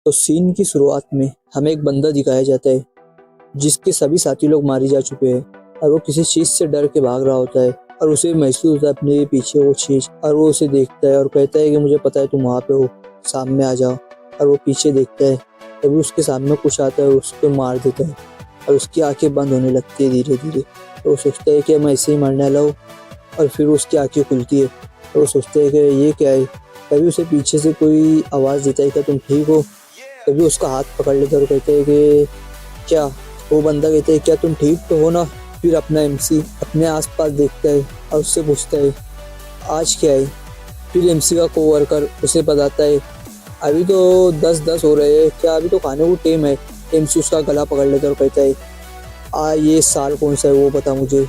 तो सीन की शुरुआत में हमें एक बंदा दिखाया जाता है जिसके सभी साथी लोग मारे जा चुके हैं और वो किसी चीज से डर के भाग रहा होता है और उसे महसूस होता है अपने पीछे वो चीज और वो उसे देखता है और कहता है कि मुझे पता है तुम वहाँ पे हो, सामने आ जाओ। और वो पीछे देखता है, तभी उसके सामने कुछ आता है, उसको मार देता है और उसकी आंखें बंद होने लगती है धीरे धीरे। तो वो सोचता है कि मैं ऐसे ही मरने वाला हूँ और फिर उसकी आंखें खुलती है तो वो सोचता है कि ये क्या है। तभी उसे पीछे से कोई आवाज़ देता है, क्या तुम ठीक हो? तभी उसका हाथ पकड़ लेता है और कहते हैं कि क्या। वो बंदा कहता है क्या तुम ठीक तो हो ना? फिर अपना एमसी अपने आसपास देखता है और उससे पूछता है आज क्या है। फिर एमसी का कोवर्कर उसे बताता है अभी तो 10-10 हो रहे हैं, क्या अभी तो खाने को टाइम है। एमसी उसका गला पकड़ लेता है और कहता है ये साल कौन सा है वो बता मुझे।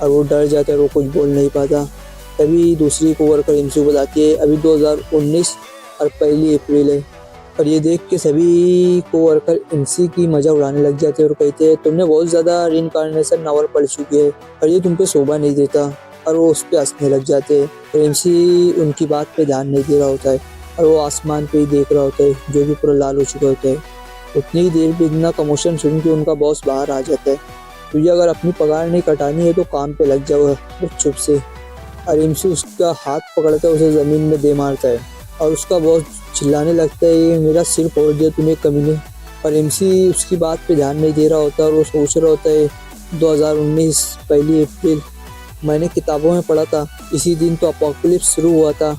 और वो डर जाता है और वो कुछ बोल नहीं पाता। तभी दूसरी कोवर्कर एमसी को बताती है अभी 2019 और 1 अप्रैल है। और ये देख के सभी कोवर्कर एमसी की मजा उड़ाने लग जाते हैं और कहते हैं तुमने बहुत ज़्यादा रीइंकार्नेशन नावल पढ़ चुकी है और ये तुम पे शोभा नहीं देता। और वो उस पर हंसने लग जाते हैं और एमसी उनकी बात पे ध्यान नहीं दे रहा होता है और वो आसमान पे ही देख रहा होता है जो कि पूरा लाल हो चुका होता है। उतनी ही देर में इतना कमोशन सुन के उनका बॉस बाहर आ जाता है, तुझे अगर अपनी पगार नहीं कटानी है तो काम पे लग जाओ चुप से। और एमसी उसका हाथ पकड़ता है, उसे ज़मीन में दे मारता है और उसका बॉस चिल्लाने लगता है ये मेरा सिर फोड़ दिया तूने कमीने। और एमसी उसकी बात पे ध्यान नहीं दे रहा होता और वो सोच रहा होता है 2019 1 अप्रैल मैंने किताबों में पढ़ा था, इसी दिन तो अपोकलिप्स शुरू हुआ था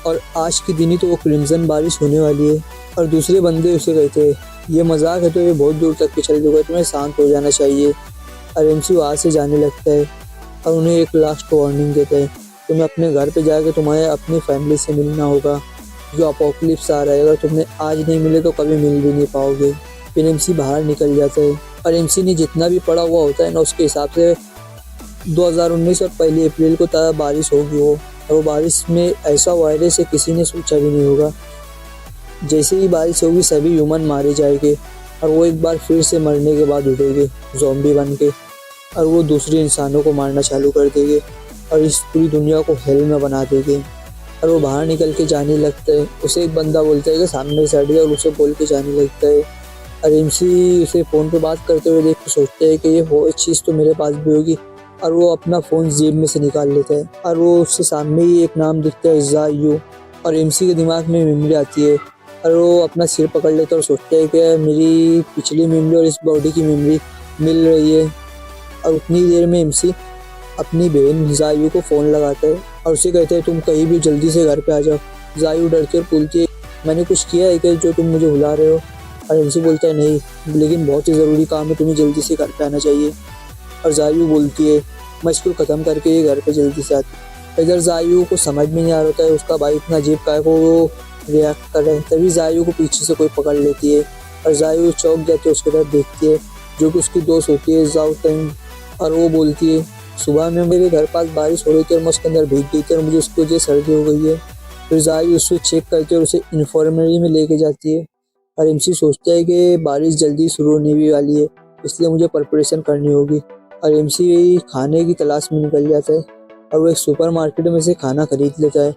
और आज के दिन ही तो वो क्रिम्सन बारिश होने वाली है। और दूसरे बंदे उसे कहते हैं ये मजाक है तो ये बहुत दूर तक के चल चुका है, तुम्हें शांत हो जाना चाहिए। और एमसी वहाँ से जाने लगता है और उन्हें एक लास्ट वार्निंग देता है तुम्हें अपने घर पे जाके तुम्हें अपनी फैमिली से मिलना होगा, जो अपोकलिप्स आ रहा है, अगर तुमने आज नहीं मिले तो कभी मिल भी नहीं पाओगे। फिर एमसी बाहर निकल जाता है और एमसी ने जितना भी पढ़ा हुआ होता है ना उसके हिसाब से 2019 और 1 अप्रैल को तब बारिश होगी वो, और वो बारिश में ऐसा वायरस है किसी ने सोचा भी नहीं होगा। जैसे ही बारिश होगी सभी ह्यूमन मारे जाएंगे और वो एक बार फिर से मरने के बाद उठेंगे ज़ॉम्बी बन के और वो दूसरे इंसानों को मारना चालू कर देंगे और इस पूरी दुनिया को हेल में बना देंगे। और वो बाहर निकल के जाने लगता है, उसे एक बंदा बोलता है कि सामने से हट जा और उसे बोल के जाने लगता है। और एमसी उसे फ़ोन पे बात करते हुए देख के सोचता है कि ये वो चीज़ तो मेरे पास भी होगी और वो अपना फ़ोन जेब में से निकाल लेता है और वो उससे सामने ही एक नाम दिखता है ज़ायू। और एमसी के दिमाग में मेमोरी आती है और वो अपना सिर पकड़ लेता है और सोचता है कि मेरी पिछली मेमोरी और इस बॉडी की मेमोरी मिल रही है। और उतनी देर में एमसी अपनी बहन ज़ायू को फ़ोन लगाता है और उसे कहता है तुम कहीं भी जल्दी से घर पे आ जाओ। ज़ायू डरती और बोलती है मैंने कुछ किया है कि जो तुम मुझे बुला रहे हो? और एमसी बोलता है नहीं, लेकिन बहुत ही ज़रूरी काम है, तुम्हें जल्दी से घर पे आना चाहिए। और ज़ायू बोलती है मैं स्कूल ख़त्म करके ये घर पे जल्दी से आती। इधर ज़ायू को समझ में नहीं आ रहा होता है उसका भाई इतना अजीब काय को रिएक्ट कर रहा है। तभी ज़ायू को पीछे से कोई पकड़ लेती है और ज़ायू चौंक जाती है, उसके तरफ देखती है जो कि उसकी दोस्त होती है ज़ाओ तंग। और वो बोलती है सुबह में मेरे घर पास बारिश हो रही थी और मैं उसके अंदर भीग गई थी और मुझे उसकी वजह सर्दी हो गई है। फिर ज़ायू उसको चेक करती है और उसे इन्फॉर्मरी में लेके जाती है। और एमसी सोचता है कि बारिश जल्दी शुरू होने भी वाली है, इसलिए मुझे प्रिपरेशन करनी होगी। और एमसी खाने की तलाश में निकल जाता है और वो एक सुपर मार्केट में से खाना खरीद लेता है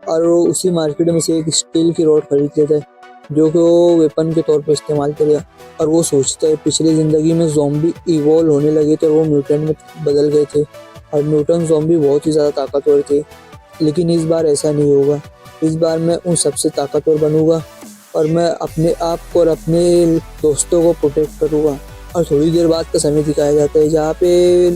और वो उसी मार्केट में से एक स्टील की रॉड खरीद लेता है जो कि वो वेपन के तौर पर इस्तेमाल करेगा। और वो सोचता है पिछली ज़िंदगी में ज़ॉम्बी इवॉल्व होने लगे थे और वो म्यूटेंट में बदल गए थे और म्यूटेंट ज़ॉम्बी बहुत ही ज़्यादा ताकतवर थे, लेकिन इस बार ऐसा नहीं होगा। इस बार मैं उन सबसे ताकतवर बनूंगा और मैं अपने आप को और अपने दोस्तों को प्रोटेक्ट करूँगा। और थोड़ी देर बाद का समय दिखाया जाता है जहाँ पे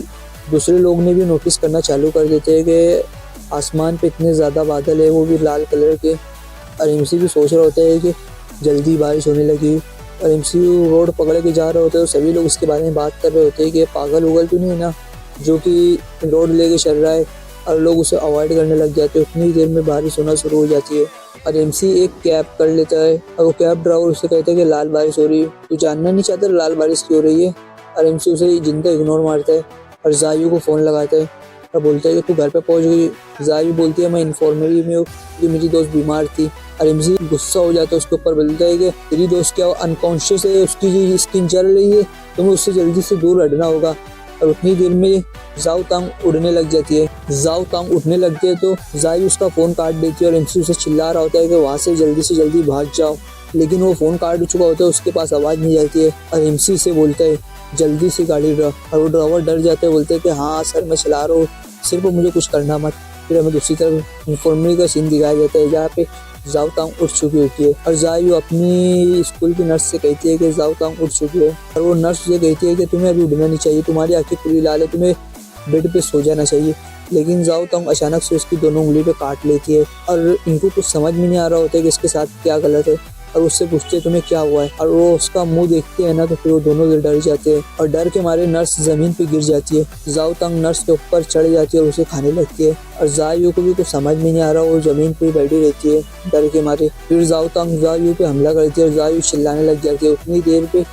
दूसरे लोग ने भी नोटिस करना चालू कर देते हैं कि आसमान पे इतने ज़्यादा बादल है, वो भी लाल कलर के। और एमसी भी सोच रहा होता है कि जल्दी बारिश होने लगी और एमसी रोड पकड़ के जा रहे होते हैं और सभी लोग इसके बारे में बात कर रहे होते हैं कि पागल उगल तो नहीं है ना जो कि रोड लेके चल रहा है, और लोग उसे अवॉइड करने लग जाते हैं। उतनी देर में बारिश होना शुरू हो जाती है और एमसी एक कैब कर लेता है और वो कैब ड्राइवर उसे कहता है कि लाल बारिश हो रही है, तू जानना नहीं चाहता लाल बारिश क्यों हो रही है? और एमसी उसे जिंदा इग्नोर मारता है और ज़ायू को फ़ोन लगाता है और बोलता है कि तू घर पे पहुंच गई। ज़ायू बोलती है मैं इन्फॉर्मरी में हूँ कि मेरी दोस्त बीमार थी। और एमसी गुस्सा हो जाता है उसके ऊपर, बोलता है कि तेरी दोस्त क्या अनकॉन्शियस है, उसकी स्किन जल रही है, तुम्हें उससे जल्दी से दूर हटना होगा। और उतनी देर में ज़ाओ तांग उड़ने लग जाती है। ज़ाओ तांग उठने लगती है तो ज़ायू उसका फ़ोन काट देती है और एमसी उसे चिल्ला रहा होता है कि वहाँ से जल्दी भाग जाओ। लेकिन वो फ़ोन काट चुका होता है, उसके पास आवाज़ नहीं जाती है और एमसी से बोलता है जल्दी से गाड़ी ड्राइव, और वो ड्राइवर डर जाता है, बोलते हैं कि हाँ सर मैं चला रहा हूँ, सिर्फ मुझे कुछ करना मत। फिर हमें दूसरी तरफ इन्फॉर्मरी का सीन दिखाया जाता है जहाँ पे जाओ तांग उठ चुकी होती है और जायू अपनी स्कूल की नर्स से कहती है कि जाओ तांग उठ चुकी है और वो नर्स ये कहती है कि तुम्हें अभी उठना नहीं चाहिए, तुम्हारी आंखें पूरी लाल है, तुम्हें बेड पे सो जाना चाहिए। लेकिन जाओ तांग अचानक से उसकी दोनों उंगली पे काट लेती है और इनको कुछ समझ में नहीं आ रहा होता है कि इसके साथ क्या गलत है और उससे पूछते हैं तुम्हें क्या हुआ है और वो उसका मुंह देखते हैं ना तो फिर वो दोनों डर जाते हैं और डर के मारे नर्स जमीन पे गिर जाती है। जाओ तांग नर्स के ऊपर चढ़ जाती है और उसे खाने लगती है और जायू को भी कुछ समझ में नहीं आ रहा, वो जमीन पे बैठी रहती है डर के मारे। फिर जाओ तांग जायू पे हमला करती है और जायू चिल्लाने लग जाती है। उतनी देर पे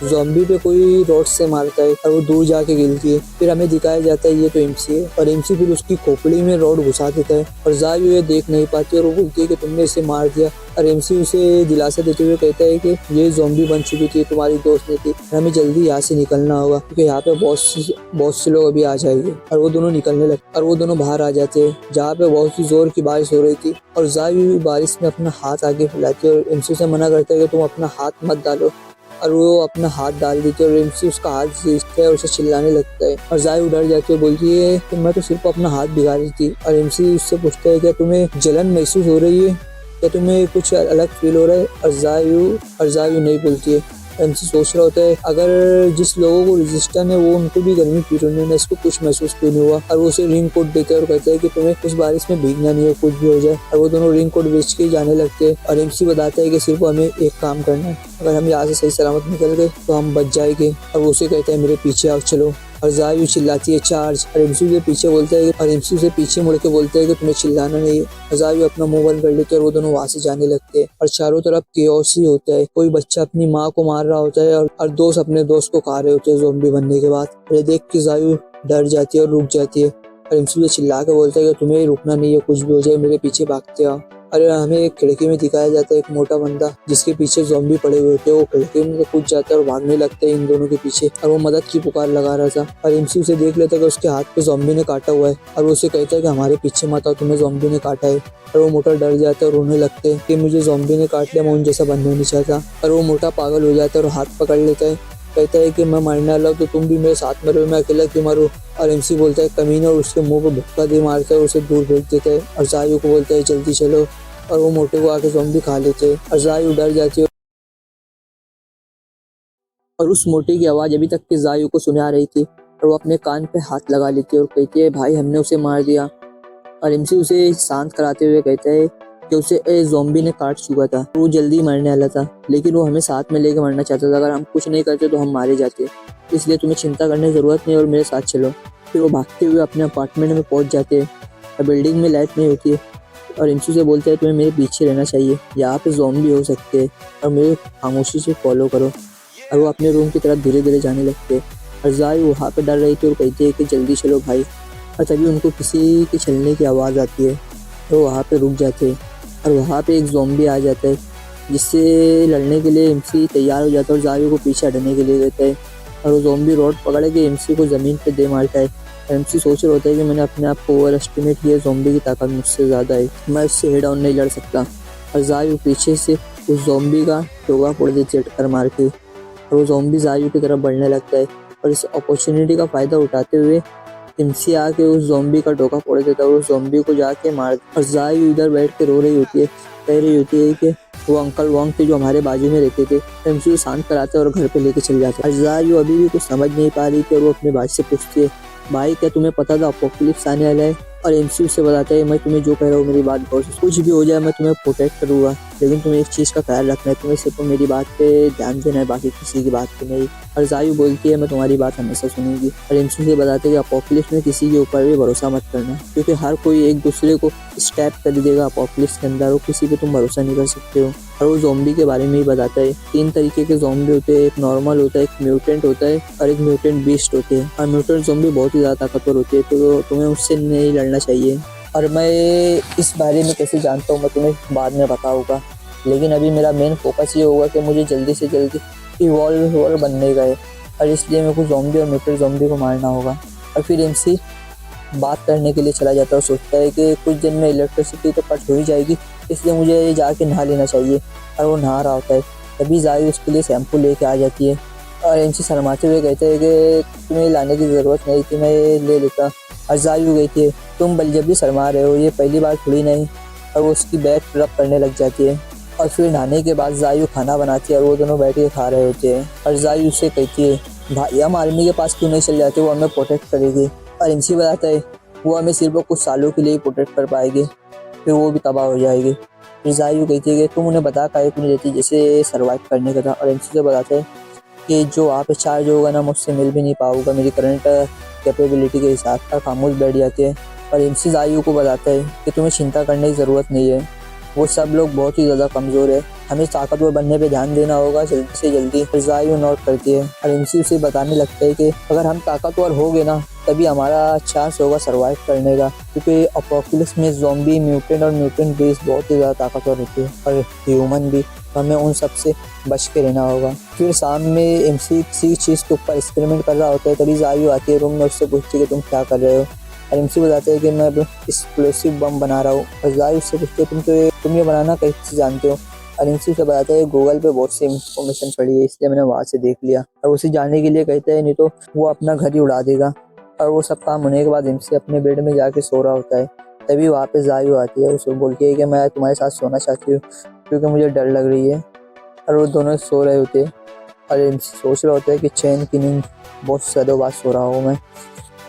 ज़ॉम्बी पे कोई रॉड से मारता है और वो दूर जाके गिरती है। फिर हमें दिखाया जाता है ये तो एमसी है और एमसी फिर उसकी खोपड़ी में रॉड घुसा देता है और जायू ये देख नहीं पाती और वो बोलती है कि तुमने इसे मार दिया और एमसी उसे दिलासा देते हुए कहता है कि ये ज़ॉम्बी बन चुकी थी, तुम्हारी दोस्त नहीं थी, हमें जल्दी यहाँ से निकलना होगा क्योंकि यहाँ पे बहुत से लोग अभी आ जाएंगे। और वो दोनों निकलने लगते और वो दोनों बाहर आ जाते हैं जहाँ पे बहुत सी जोर की बारिश हो रही थी और जायू बारिश में अपना हाथ आगे फैलाती है और एमसी से मना करता है कि तुम अपना हाथ मत डालो और वो अपना हाथ डाल देती है और एमसी उसका हाथ खींचता है और उसे चिल्लाने लगता है और जायू डर जाती है, बोलती है कि मैं तो सिर्फ अपना हाथ भिगा रही थी। और एमसी उससे पूछता है क्या तुम्हें जलन महसूस हो रही है, क्या तुम्हें कुछ अलग फील हो रहा है? और जायू नहीं बोलती है। एमसी सोच रहा होता है अगर जिस लोगों को रेजिस्टेंस है वो उनको भी गर्मी फील होनी है, इसको कुछ महसूस क्यों नहीं हुआ। और वो उसे रिंग कोट देते हैं और कहते हैं कि तुम्हें उस बारिश में भीगना नहीं है, कुछ भी हो जाए। और वो दोनों रिंग कोट बेच के जाने लगते हैं और एमसी बताता है कि सिर्फ हमें एक काम करना है, अगर हम यहाँ से सही सलामत निकल गए तो हम बच जाएंगे। और वो उसे कहता है मेरे पीछे आओ चलो और जायू चिल्लाती है चार्ज और एमसी से पीछे बोलता है और एमसी से पीछे मुड़ के बोलता है कि तुम्हें चिल्लाना नहीं है। जायू अपना मुंह बंद कर लेते हैं और वो दोनों वहां से जाने लगते हैं और चारों तरफ केओस ही होता है। कोई बच्चा अपनी माँ को मार रहा होता है और दोस्त अपने दोस्त को खा रहे होते हैं ज़ॉम्बी बनने के बाद। ये देख के जायू डर जाती है और रुक जाती है और एमसी से चिल्ला के बोलता है कि तुम्हें रुकना नहीं है, कुछ भी हो जाए मेरे पीछे भागते आओ। अरे हमें एक खिड़की में दिखाया जाता है एक मोटा बंदा जिसके पीछे ज़ॉम्बी पड़े हुए होते हैं, वो खिड़की में कूद जाता है और भागने लगता है इन दोनों के पीछे और वो मदद की पुकार लगा रहा था। और एमसी उसे देख लेता है कि उसके हाथ पे ज़ॉम्बी ने काटा हुआ है और वो उसे कहता है कि हमारे पीछे मत आओ, तुम्हें ज़ॉम्बी ने काटा है। और वो मोटा डर जाता है और रोने लगते हैं कि मुझे ज़ॉम्बी ने काट लिया, मैं उन जैसा बनना नहीं चाहता। और वो मोटा पागल हो जाता है और हाथ पकड़ लेता है, कहता है कि मैं मरने वाला हूँ तो तुम भी मेरे साथ मरो, मैं अकेला क्यों मरूं। और एमसी बोलता है कमीना और उसके मुंह पर धक्का दे मारता है और उसे दूर भेज देता है और जायू को बोलता है जल्दी चलो और वो मोटे को आके ज़ॉम्बी खा लेते हैं और जायू डर जाती है और उस मोटे की आवाज़ अभी तक के जायू को सुना रही थी और वो अपने कान पे हाथ लगा लेती है और कहती है भाई हमने उसे मार दिया। और एमसी उसे शांत कराते हुए कहता है कि उसे ज़ॉम्बी ने काट चुका था, वो जल्दी मरने वाला था लेकिन वो हमें साथ में लेकर मरना चाहता था, अगर हम कुछ नहीं करते तो हम मारे जाते, इसलिए तुम्हें चिंता करने की ज़रूरत नहीं और मेरे साथ चलो। फिर वो भागते हुए अपने अपार्टमेंट में पहुंच जाते हैं और बिल्डिंग में लाइट नहीं होती है और एमसी से बोलते हैं तुम्हें मेरे पीछे रहना चाहिए, यहाँ पे ज़ॉम्बी हो सकते हैं और मेरे खामोशी से फॉलो करो। और वो अपने रूम की तरफ धीरे धीरे जाने लगते हैं और जायू वहाँ पे डर रही थी और कहती है कि जल्दी चलो भाई। और तभी उनको किसी के चलने की आवाज़ आती है तो वहाँ पे रुक जाते हैं और वहाँ पे एक ज़ॉम्बी आ जाता है जिससे लड़ने के लिए एमसी तैयार हो जाता है और जायू को पीछे हटने के लिए कहता है और वो ज़ॉम्बी रॉड पकड़ के एमसी को ज़मीन पे दे मारता है। एमसी सोच रहा होता है कि मैंने अपने आप को ओवर एस्टिमेट किया, ज़ॉम्बी की ताकत मुझसे ज़्यादा है, मैं इससे हेड ऑन नहीं लड़ सकता। और जायू पीछे से उस ज़ॉम्बी का टोका फोड़ देती है टक्कर मार के और वो ज़ॉम्बी जायू की तरफ बढ़ने लगता है और इस अपॉर्चुनिटी का फ़ायदा उठाते हुए एमसी आके उस ज़ॉम्बी का टोका फोड़ देता है और उस ज़ॉम्बी को जाके मार। और जायू इधर बैठ के रो रही होती है, कह रही होती है कि वो अंकल वॉन्ग थे जो हमारे बाजू में रहते थे। एमसी को शांत कराते और घर पे लेके चले जाते हैं। जायू अभी भी कुछ समझ नहीं पा रही थी और वो अपने भाई से पूछती है भाई क्या तुम्हें पता था अपोकलिप्स आने वाला है? और एमसी उससे बताता है मैं तुम्हें जो कह रहा हूँ मेरी बात गौर से, कुछ भी हो जाए मैं तुम्हें प्रोटेक्ट करूँगा, लेकिन तुम्हें एक चीज़ का ख्याल रखना है, तुम्हें सिर्फ मेरी बात पे ध्यान देना है, बाकी किसी की बात पे नहीं। और जायू बोलती है मैं तुम्हारी बात हमेशा सुनूंगी। और एमसी से बताते हैं कि अपोकलिप्स में किसी के ऊपर भी भरोसा मत करना क्योंकि हर कोई एक दूसरे को स्टैप कर देगा अपोकलिप्स के अंदर, वो किसी पे तुम भरोसा नहीं कर सकते हो। और वो ज़ॉम्बी के बारे में ही बताता है 3 तरीके के ज़ॉम्बी होते हैं, एक नॉर्मल होता है, एक म्यूटेंट होता है और एक म्यूटेंट बीस्ट होते हैं। और म्यूटेंट ज़ॉम्बी बहुत ही ज़्यादा ताकतवर होते हैं तो तुम्हें उससे नहीं लड़ना चाहिए। और मैं इस बारे में कैसे जानता हूँ मैं तुम्हें बाद में बताऊँगा, लेकिन अभी मेरा मेन फोकस ये होगा कि मुझे जल्दी से जल्दी इवॉल्व बनने का है और इसलिए मेरे को ज़ॉम्बी और म्यूटेंट ज़ॉम्बी को मारना होगा। और फिर एमसी बात करने के लिए चला जाता है और सोचता है कि कुछ दिन में इलेक्ट्रिसिटी तो कट हो ही जाएगी इसलिए मुझे जाके नहा लेना चाहिए। और वो नहा रहा होता है, तभी जायु उसके लिए शैम्पू लेके आ जाती है और एमसी शर्माते हुए कहते हैं कि तुम्हें लाने की ज़रूरत नहीं थी, मैं ये ले लेता। और जायु कहती है तुम बलजबरी शर्मा रहे हो, ये पहली बार थोड़ी नहीं। और वो उसकी बैक रब करने लग जाती है। और फिर नहाने के बाद जायु खाना बनाती है और वो दोनों बैठ के खा रहे होते हैं। और जायु उससे कहती है भाई हम आर्मी के पास क्यों नहीं चल जाते, वो हमें प्रोटेक्ट करेगी। और एमसी बताता है वो हमें सिर्फ कुछ सालों के लिए प्रोटेक्ट कर पाएगी, फिर वो भी तबाह हो जाएगी। फिर जायु कहती है कि तुम उन्हें बता काहे क्यों नहीं देती जैसे सर्वाइव करने का था। और एमसी से बताता है कि जो आप चार्ज होगा ना मुझसे मिल भी नहीं पाऊंगा, मेरी करंट कैपेबिलिटी के हिसाब से। खामोश बैठ जाते हैं और एमसी जायु को बताता है कि तुम्हें चिंता करने की ज़रूरत नहीं है, वो सब लोग बहुत ही ज़्यादा कमज़ोर है, हमें ताकतवर बनने पे ध्यान देना होगा जल्दी से जल्दी। जायु नोट करती है और एमसी उसे बताने लगता है कि अगर हम ताकतवर हो गए ना तभी हमारा चांस होगा सर्वाइव करने का, क्योंकि अपोकलिप्स में ज़ॉम्बी, म्यूटेंट और म्यूटेंट बेस बहुत ही ज़्यादा ताकतवर होती है और ह्यूमन भी, हमें उन सब से बच के रहना होगा। फिर शाम में एमसी किसी चीज़ के ऊपर एक्सपेरिमेंट कर रहा होता है, तभी जायु आती है रूम में, उससे पूछती है कि तुम क्या कर रहे हो। और एमसी बताते हैं कि मैं एक्सप्लोसिव बम बना रहा हूँ। और जायु उससे पूछते हैं तुम ये बनाना कैसे जानते हो। और एमसी से बताते हैं गूगल पे बहुत सी इंफॉर्मेशन पड़ी है इसलिए मैंने वहाँ से देख लिया। और उसे जाने के लिए कहते हैं नहीं तो वो अपना घर ही उड़ा देगा। और वो सब काम होने के बाद एमसी अपने बेड में जाके सो रहा होता है, तभी वहाँ पे जायु आती है, उसे बोलती है कि मैं तुम्हारे साथ सोना चाहती हूँ क्योंकि मुझे डर लग रही है। और वो दोनों सो रहे होते हैं और एमसी सोच रहा होता है कि चैन की नींद बहुत सालों बाद सो रहा हूँ मैं।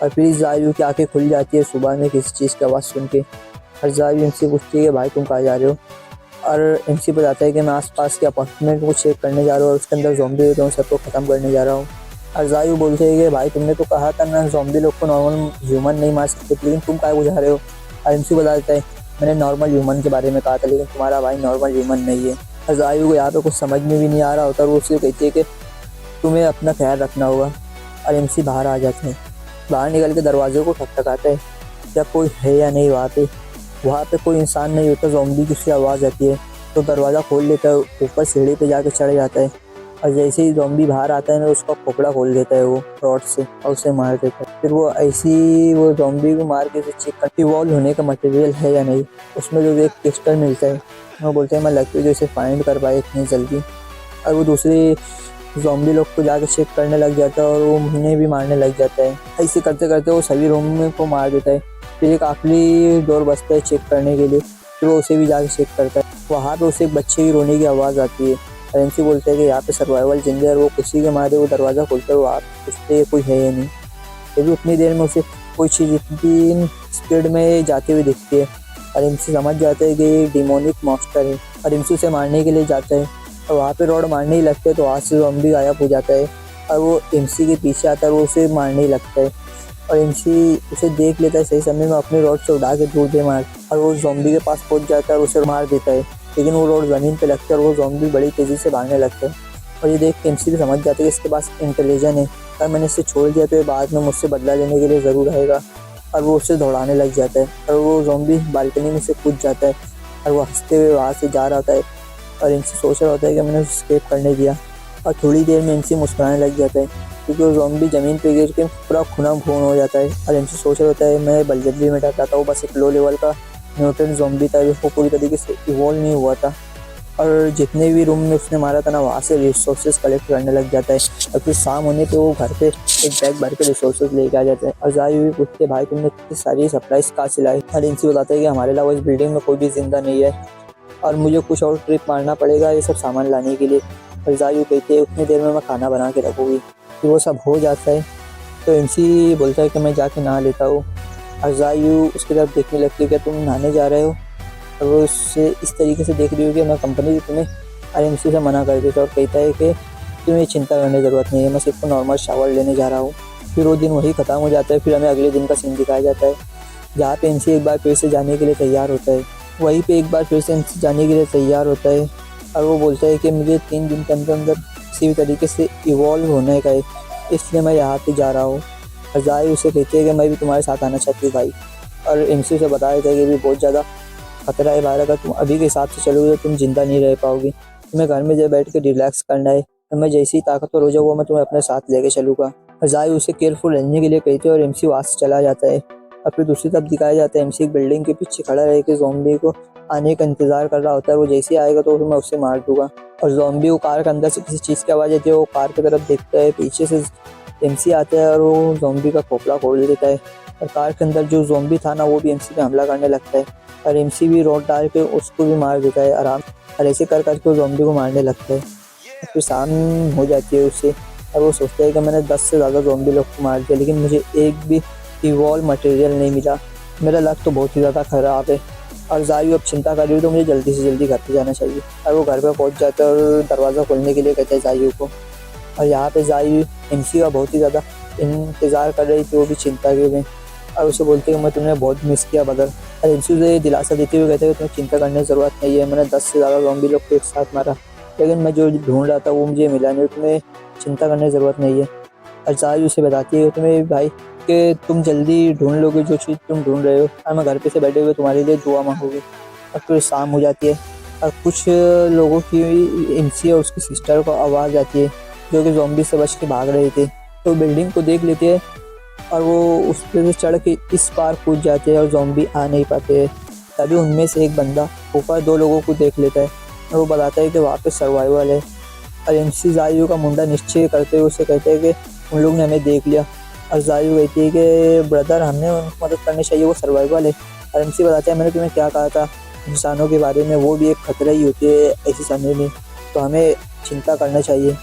और फिर जायु की आंखें खुल जाती है सुबह में किसी चीज़ की आवाज़ सुन के। और जायु एमसी पूछती है कि भाई तुम कहाँ जा रहे हो। और एमसी बताता है कि मैं आसपास के अपार्टमेंट को चेक करने जा रहा हूँ और उसके अंदर ज़ॉम्बी होते हैं सबको ख़त्म करने जा रहा हूँ। और जायु बोलते हैं कि भाई तुमने तो कहा था ना ज़ॉम्बी लोग को नॉर्मल ह्यूमन नहीं मार सकते, लेकिन तुम काहे को जा रहे हो। और एमसी बता देता है मैंने नॉर्मल ह्यूमन के बारे में कहा था, लेकिन तुम्हारा भाई नॉर्मल ह्यूमन नहीं है। और जायु को यहाँ पे कुछ समझ में भी नहीं आ रहा होता और वो उससे कहती है कि तुम्हें अपना ख्याल रखना होगा। और एमसी बाहर आ जाते हैं, बाहर निकल के दरवाजे को ठकठकाते हैं क्या कोई है या नहीं वहाँ पे। वहाँ पे कोई इंसान नहीं होता, ज़ॉम्बी की सी आवाज़ आती है तो दरवाज़ा खोल लेता है, ऊपर सीढ़ी पे जाके चढ़ जाता है। और जैसे ही ज़ॉम्बी बाहर आता है ना उसका खोपड़ा खोल देता है वो रॉड से और उसे मार देता है। फिर वो ऐसी वो ज़ॉम्बी को मार के चेक करती इवॉल्व होने का मटेरियल है या नहीं। उसमें जो एक क्रिस्टल मिलता है वो बोलते हैं मैं लकी जो इसे फाइंड कर पाए इतनी जल्दी। और वो दूसरी ज़ॉम्बी लोग को जाके चेक करने लग जाता है और वो उन्हें भी मारने लग जाता है। ऐसे करते करते वो सभी रूम में को मार देता है। फिर एक आखिरी डोर बचता है चेक करने के लिए, फिर वो उसे भी जाके चेक करता है। वहाँ पे उसे एक बच्चे की रोने की आवाज़ आती है और एमसी बोलते हैं कि यहाँ पे सर्वाइवल जिंदे और वो खुशी के मारे वो दरवाज़ा खोलता है, वो आप पूछते कोई है या नहीं। फिर उतनी देर में उसे कोई चीज़ इतनी स्पीड में जाते हुए दिखती है और एमसी समझ जाता है कि ये डिमोनिक मॉन्स्टर है और एमसी उसे मारने के लिए जाता है। और वहाँ पे रॉड मारने ही लगते हैं तो वहाँ से ज़ॉम्बी गायब हो जाता है और वो एमसी के पीछे आता है और वो उसे मारने ही लगता है। और एमसी उसे देख लेता है सही समय में, अपने रॉड से उड़ा के दूर दे मार और वो ज़ॉम्बी के पास पहुंच जाता है और उसे मार देता है। लेकिन वो रॉड ज़मीन पे लगता है और वो ज़ॉम्बी बड़ी तेज़ी से भागने लगता है। और ये देख के एमसी भी समझ जाता है कि इसके पास इंटेलिजेंस है, अगर मैंने इसे छोड़ दिया तो ये बाद में मुझसे बदला लेने के लिए ज़रूर आएगा। और वो उससे दौड़ाने लग जाता है और वो ज़ॉम्बी बालकनी में से कूद जाता है और वो हंसते हुए वहाँ से जा रहा होता है। और एमसी सोच रहा होता है कि मैंने उसे स्केप करने दिया। और थोड़ी देर में एमसी मुस्कुराने लग जाता है क्योंकि वो ज़ॉम्बी ज़मीन पे गिर के पूरा खूना खून हो जाता है। और एमसी सोच रहा होता है मैं बलजबरी में डरता था, वो बस एक लो लेवल का म्यूटेंट ज़ॉम्बी था जो पूरी तरीके से इवॉल्व नहीं हुआ था। और जितने भी रूम में उसने मारा था ना वहाँ से रिसोर्सेज कलेक्ट करने लग जाता है। और फिर शाम होने पे वो घर पे एक बैग भर के रिसोर्सेज लेके आ जाते हैं। और जायु भी पूछते भाई तुमने इतनी सारी सप्लाईज कहाँ से लाई। और एमसी बताता है कि हमारे अलावा इस बिल्डिंग में कोई भी जिंदा नहीं है और मुझे कुछ और ट्रिप मारना पड़ेगा ये सब सामान लाने के लिए। और जायु कहते हैं उतनी देर में मैं खाना बना के रखूँगी। फिर वो सब हो जाता है तो एमसी बोलता है कि मैं जाके नहा लेता हूँ। और जायु उसकी तरफ देखने लगती है कि तुम नहाने जा रहे हो, और वो उससे इस तरीके से देख रही हो कि मैं कंपनी से तुम्हें और एमसी से मना कर देता और कहता है कि तुम्हें चिंता करने की ज़रूरत नहीं है, मैं सिर्फ नॉर्मल शावर लेने जा रहा हूँ। फिर वो दिन वही ख़त्म हो जाता है। फिर हमें अगले दिन का सीन दिखाया जाता है जहाँ पे एमसी एक बार फिर से जाने के लिए तैयार होता है। वहीं पे एक बार फिर से एमसी जाने के लिए तैयार होता है और वो बोलता है कि मुझे 3 दिन के अंदर अंदर किसी भी तरीके से इवॉल्व होने का है, इसलिए मैं यहाँ पे जा रहा हूँ। और जायु उसे कहती है कि मैं भी तुम्हारे साथ आना चाहती हूँ भाई। और एमसी उसे बताया था कि भी बहुत ज़्यादा खतरा है बाहर, अगर तुम अभी के हिसाब से चलोगे तो तुम जिंदा नहीं रह पाओगी, तुम्हें घर में जब बैठ के रिलैक्स करना है, तो मैं जैसी ताकतवर हो जाऊँगा मैं तुम्हें अपने साथ लेके चलूँगा। और जायु उसे केयरफुल रहने के लिए कहते हैं और एमसी वहाँ से चला जाता है। और फिर दूसरी तरफ दिखाया जाता है एमसी एक बिल्डिंग के पीछे खड़ा रह के ज़ॉम्बी को आने का इंतजार कर रहा होता है। वो जैसे ही आएगा तो मैं उसे मार दूंगा। और ज़ॉम्बी वो कार के अंदर से किसी चीज़ की आवाज़ आती है, वो कार की तरफ देखता है, पीछे से एमसी आता है और वो ज़ॉम्बी का खोपड़ा खोल देता है। और कार के अंदर जो ज़ॉम्बी था ना, वो भी एमसी पे हमला करने लगता है और एमसी भी रॉड डाल के उसको भी मार देता है आराम। और ऐसे कर करके वो ज़ॉम्बी को मारने लगता है। और फिर शाम हो जाती है उससे और वो सोचता है कि मैंने 10 से ज़्यादा ज़ॉम्बी लोग को मार दिया, लेकिन मुझे एक भी इवॉल्व मटेरियल नहीं मिला। मेरा लक तो बहुत ही ज़्यादा ख़राब है। और जायू अब चिंता कर रही है तो मुझे जल्दी से जल्दी घर पे जाना चाहिए। और वो घर पे पहुंच जाता है और दरवाज़ा खोलने के लिए कहता है जायू को। और यहाँ पे जायू एमसी का बहुत ही ज़्यादा इंतज़ार कर रही थी, वो भी चिंता के में। और उसे बोलते हैं मैं तुमने बहुत मिस किया बदर। और एमसी उसे दिलासा देते हुए कहते हैं कि तुम्हें चिंता करने की ज़रूरत नहीं है, मैंने 10 से ज़्यादा ज़ॉम्बी लोग को एक साथ मारा, लेकिन मैं जो ढूंढ रहा था वो मुझे मिला नहीं, तुम्हें चिंता करने की ज़रूरत नहीं है। और जायू उसे बताती है कि तुम्हें भाई कि तुम जल्दी ढूंढ लोगे जो चीज़ तुम ढूंढ रहे हो, और मैं घर पे से बैठे हुए तुम्हारे लिए दुआ मांगूंगी। और फिर शाम हो जाती है और कुछ लोगों की एमसी और उसकी सिस्टर को आवाज़ आती है जो कि ज़ॉम्बी से बच के भाग रहे थे। तो बिल्डिंग को देख लेते हैं और वो उस पर से चढ़ के इस पार कूद जाते हैं और ज़ॉम्बी आ नहीं पाते। तभी उनमें से एक बंदा ऊपर 2 लोगों को देख लेता है और वो बताता है कि वहाँ पे सर्वाइवल है। और एमसी जायू का मुंडा निश्चय करते हुए उसे कहते हैं कि उन लोग ने हमें देख लिया। और जायू कहती है कि ब्रदर हमने उनको मदद करनी चाहिए, वो सर्वाइवल है। और एमसी बताता है मैंने तुम्हें क्या कहा था इंसानों के बारे में, वो भी एक खतरा ही होती है ऐसे समय में, तो हमें चिंता करना चाहिए।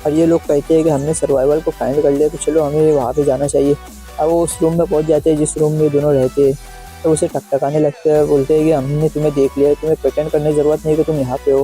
और ये लोग कहते हैं कि हमने सर्वाइवल को फाइंड कर लिया तो चलो हमें वहाँ पे जाना चाहिए। और वो उस रूम में पहुँच जाते हैं जिस रूम में दोनों रहते हैं। तो उसे टकटकाने लगते हैं और बोलते हैं कि हमने तुम्हें देख लिया है, तुम्हें प्रिटेंड करने की ज़रूरत नहीं कि तुम यहाँ पे हो।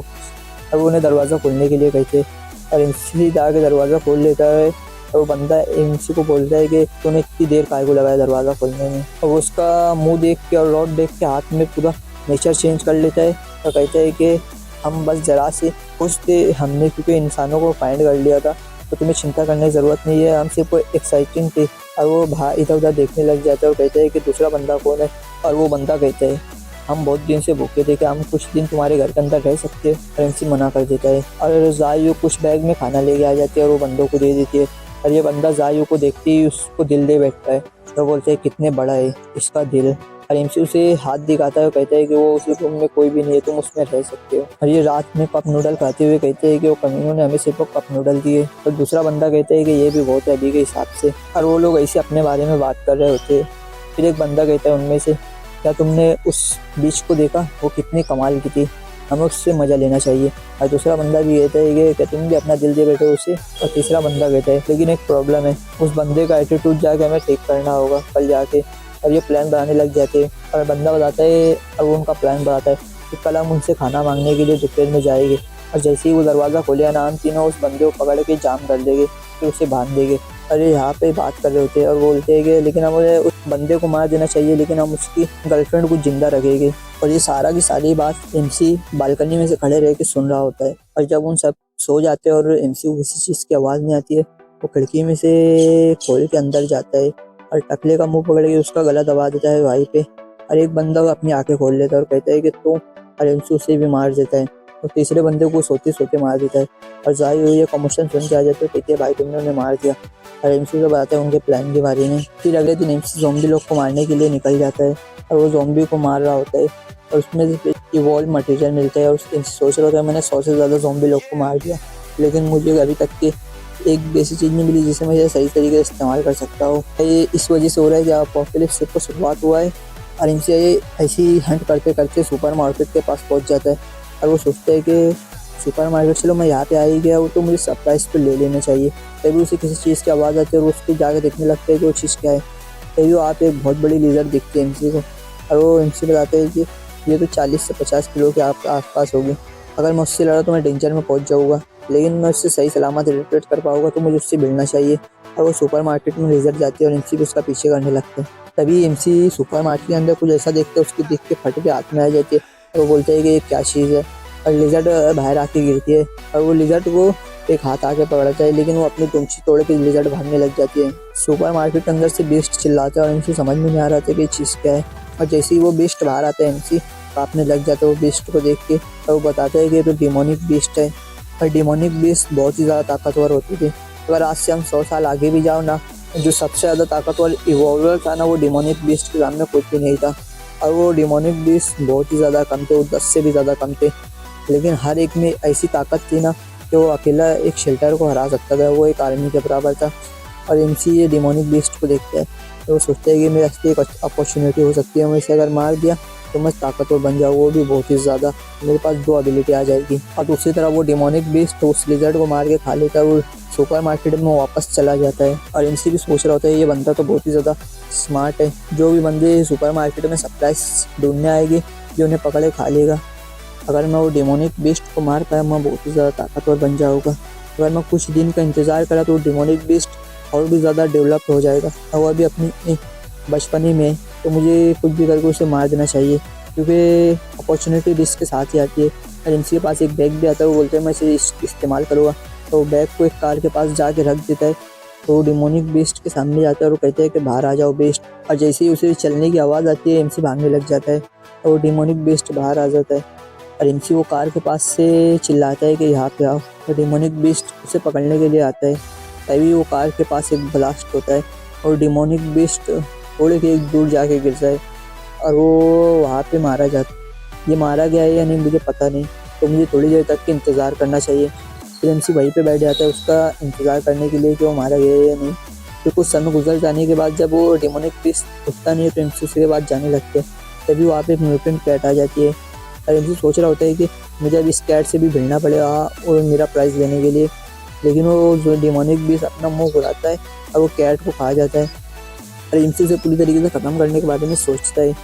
और वो उन्हें दरवाज़ा खोलने के लिए कहते हैं और एमसी जाके दरवाज़ा खोल लेता है। और वो बंदा एमसी को बोलता है कि तूने इतनी देर काहे को लगाया दरवाज़ा खोलने में। और वो उसका मुंह देख के और रॉड देख के हाथ में पूरा नेचर चेंज कर लेता है और कहता है कि हम बस ज़रा से खुश थे, हमने क्योंकि इंसानों को फाइंड कर लिया था, तो तुम्हें चिंता करने की ज़रूरत नहीं है, हम सिर्फ एक्साइटिंग थे। और वो बाहर इधर उधर देखने लग जाता है और कहते हैं कि दूसरा बंदा कौन है। और वो बंदा कहता है हम बहुत दिन से भूखे थे, कि हम कुछ दिन तुम्हारे घर के अंदर रह सकते हैं। और एमसी मना कर देता है और जायू कुछ बैग में खाना लेके आ जाती है और वो बंदों को दे देती है। और ये बंदा जायू को देखते ही उसको दिल दे बैठता है और बोलते हैं कितने बड़ा है इसका दिल। और एमसी उसे हाथ दिखाता है और कहता है कि वो उस रूम में कोई भी नहीं है, तुम उसमें रह सकते हो। और ये रात में कप नूडल खाते हुए कहते हैं कि वो कमीनों ने हमें सिर्फ कप नूडल दिए। और दूसरा बंदा कहता है कि ये भी बहुत है अभी के हिसाब से। और वो लोग ऐसे अपने बारे में बात कर रहे होते हैं। फिर एक बंदा कहता है उनमें से क्या तुमने उस बीच को देखा, वो कितनी कमाल की थी, हमें उससे मज़ा लेना चाहिए। और दूसरा बंदा भी कहता है कि क्या तुम भी अपना दिल दे बैठे हो उसे। और तीसरा बंदा कहता है लेकिन एक प्रॉब्लम है, उस बंदे का एटीट्यूड जाके हमें ठीक करना होगा कल जाके। और ये प्लान बनाने लग जाते हैं और बंदा बताता है और वो उनका प्लान बताता है कि कल हम उनसे खाना मांगने के लिए दोपहर में जाएंगे। और जैसे ही वो दरवाज़ा खोले ना, हम तीनों उस बंदे को पकड़ के जाम कर देंगे, फिर उसे बांध देंगे। और ये यहाँ पे बात कर रहे होते हैं और बोलते हैं कि लेकिन हमें उस बंदे को मार देना चाहिए, लेकिन हम उसकी गर्लफ्रेंड को जिंदा रखेंगे। और ये सारा की सारी बात एमसी बालकनी में से खड़े रह के सुन रहा होता है। और जब उन सब सो जाते हैं और एमसी को किसी चीज़ की आवाज़ नहीं आती है, वो खिड़की में से खोल के अंदर जाता है और टकले का मुंह पकड़ के उसका गला दबा देता है भाई पे। और एक बंदा अपनी आंखें खोल लेता है और कहता है कि तो, और एमसी उसे भी मार देता है और तीसरे बंदे को सोते सोते मार देता है। और जाहिर हुई ये कमोशन सुन के आ जाते हैं, कहते हैं भाई तुमने उन्हें मार दिया। और एमसी को बताते हैं उनके प्लान के बारे में। फिर अगले दिन एमसी ज़ॉम्बी लोग को मारने के लिए निकल जाता है और वो ज़ॉम्बी को मार रहा होता है और उसमें से इवॉल्व मटेरियल मिलता है। और एमसी सोच रहा होता है मैंने 100 से ज़्यादा ज़ॉम्बी लोग को मार दिया, लेकिन मुझे अभी तक की एक ऐसी चीज़ नहीं मिली जिसे मैं इसे सही तरीके से इस्तेमाल कर सकता हूँ। ये इस वजह से हो रहा है कि अपोकलिप्स सिर्फ शुरुआत हुआ है। और एमसी ऐसी हंट करते करते सुपर मार्केट के पास पहुँच जाता है और वो सोचता है कि सुपर मार्केट चलो मैं यहाँ पे आ ही गया, वो तो मुझे सरप्राइज पे ले लेना चाहिए। तभी उसे किसी चीज़ की आवाज़ आती है और उसको जाके देखने लगता है कि वो चीज़ क्या है। तभी वो आप एक बहुत बड़ी लेज़र दिखती है एमसी को और वो एमसी बताते हैं कि ये तो 40 से 50 किलो के आसपास होगी, अगर मैं उससे लड़ा तो मैं डेंजर में पहुँच जाऊँगा, लेकिन मैं उससे सही सलामत रिट्रीट कर पाऊँगा तो मुझे उससे मिलना चाहिए। और वो सुपर मार्केट में लेज़र जाती है और एमसी भी उसका पीछे करने लगते हैं। तभी एमसी सुपर मार्केट के अंदर कुछ ऐसा देखते हैं, उसकी देख के फट के हाथ में आ जाती है और वो बोलते हैं कि ये क्या चीज़ है। और लिजर्ट बाहर आके गिरती है और वो लिजर्ट को एक हाथ आके पकड़ता है, लेकिन वो अपनी दुमची तोड़ के लिजर्ट भागने लग जाती है। सुपर मार्केट के अंदर से बीस्ट चिल्लाता है और एमसी समझ में नहीं आ रहा था कि ये चीज़ क्या है। और जैसे ही वो बीस्ट बाहर आता है एमसी काँपने लग जाता है वो बीस्ट को देख के और वो बताता है कि ये तो डिमोनिक बीस्ट है। और डिमोनिक बीस्ट बहुत ही ज़्यादा ताकतवर होती थी। अगर आज से हम 100 साल आगे भी जाओ ना, जो सबसे ज़्यादा ताकतवर इवॉल्वर था ना, वो डिमोनिक बीस्ट के सामने कुछ भी नहीं था। और वो डिमोनिक बीस्ट बहुत ही ज़्यादा कम थे, वो 10 से भी ज़्यादा कम थे, लेकिन हर एक में ऐसी ताकत थी ना कि वो अकेला एक शेल्टर को हरा सकता था, वो एक आर्मी के बराबर था। और एमसी ये डिमोनिक बीस्ट को देखता है तो वो सोचता है कि मेरे पास एक अपॉर्चुनिटी हो सकती है, मैं इसे अगर मार दिया तो मैं ताकतवर बन जाऊँ, वो भी बहुत ही ज़्यादा, मेरे पास 2 एबिलिटी आ जाएगी। और दूसरी तरफ वो डिमोनिक बीस्ट उस लिजर्ड को मार के खा लेता है, वो सुपर मार्केट में वापस चला जाता है। और एमसी भी सोच रहा होता है ये बंदा तो बहुत ही ज़्यादा स्मार्ट है, जो भी बंदे सुपर मार्केट में सप्लाईज ढूंढने आएगी ये उन्हें पकड़े खा लेगा। अगर मैं वो डिमोनिक बीस्ट को मार पाया मैं बहुत ही ज़्यादा ताकतवर बन जाऊँगा। अगर मैं कुछ दिन का इंतज़ार करा तो वो डिमोनिक बीस्ट और भी ज़्यादा डेवलप हो जाएगा। और वो अभी अपनी बचपन ही में है, तो मुझे कुछ भी करके उसे मार देना चाहिए, क्योंकि अपॉर्चुनिटी रिस्क के साथ ही आती है। और इनके पास एक बैग भी आता है, वो बोलते हैं मैं इसे इस्तेमाल करूँगा, तो बैग को एक कार के पास जाके रख देता है। तो वो डिमोनिक बीस्ट के सामने जाता है और वो कहते हैं कि बाहर आ जाओ बीस्ट। और जैसे ही उसे चलने की आवाज़ आती है एमसी भागने लग जाता है और वो डिमोनिक बीस्ट बाहर आ जाता है। और एमसी वो कार के पास से चिल्लाता है कि यहाँ पे आओ, तो डिमोनिक बीस्ट उसे पकड़ने के लिए आता है। तभी वो कार के पास एक ब्लास्ट होता है और डिमोनिक बीस्ट थोड़े के एक दूर जाके गिरता है और वो वहाँ पे मारा जाता है। ये मारा गया है या नहीं मुझे पता नहीं, तो मुझे थोड़ी देर तक के इंतज़ार करना चाहिए। फिर एमसी वहीं पे बैठ जाता है उसका इंतज़ार करने के लिए कि वो मारा गया है या नहीं। फिर कुछ समय गुजर जाने के बाद जब वो डिमोनिक बीस्ट उठता नहीं है तो एमसी उसके बाद जाने लगते हैं। तभी वहाँ पे एक म्यूटेंट कैट आ जाती है और एमसी सोच रहा होता है कि मुझे अब इस कैट से भी भिड़ना पड़ेगा और मेरा प्राइज़ लेने के लिए। लेकिन वो जो डिमोनिक बीस्ट अपना मुंह घुराता है और वो कैट को खा जाता है और एमसी उसे पूरी तरीके से ख़त्म करने के बारे में सोचता है।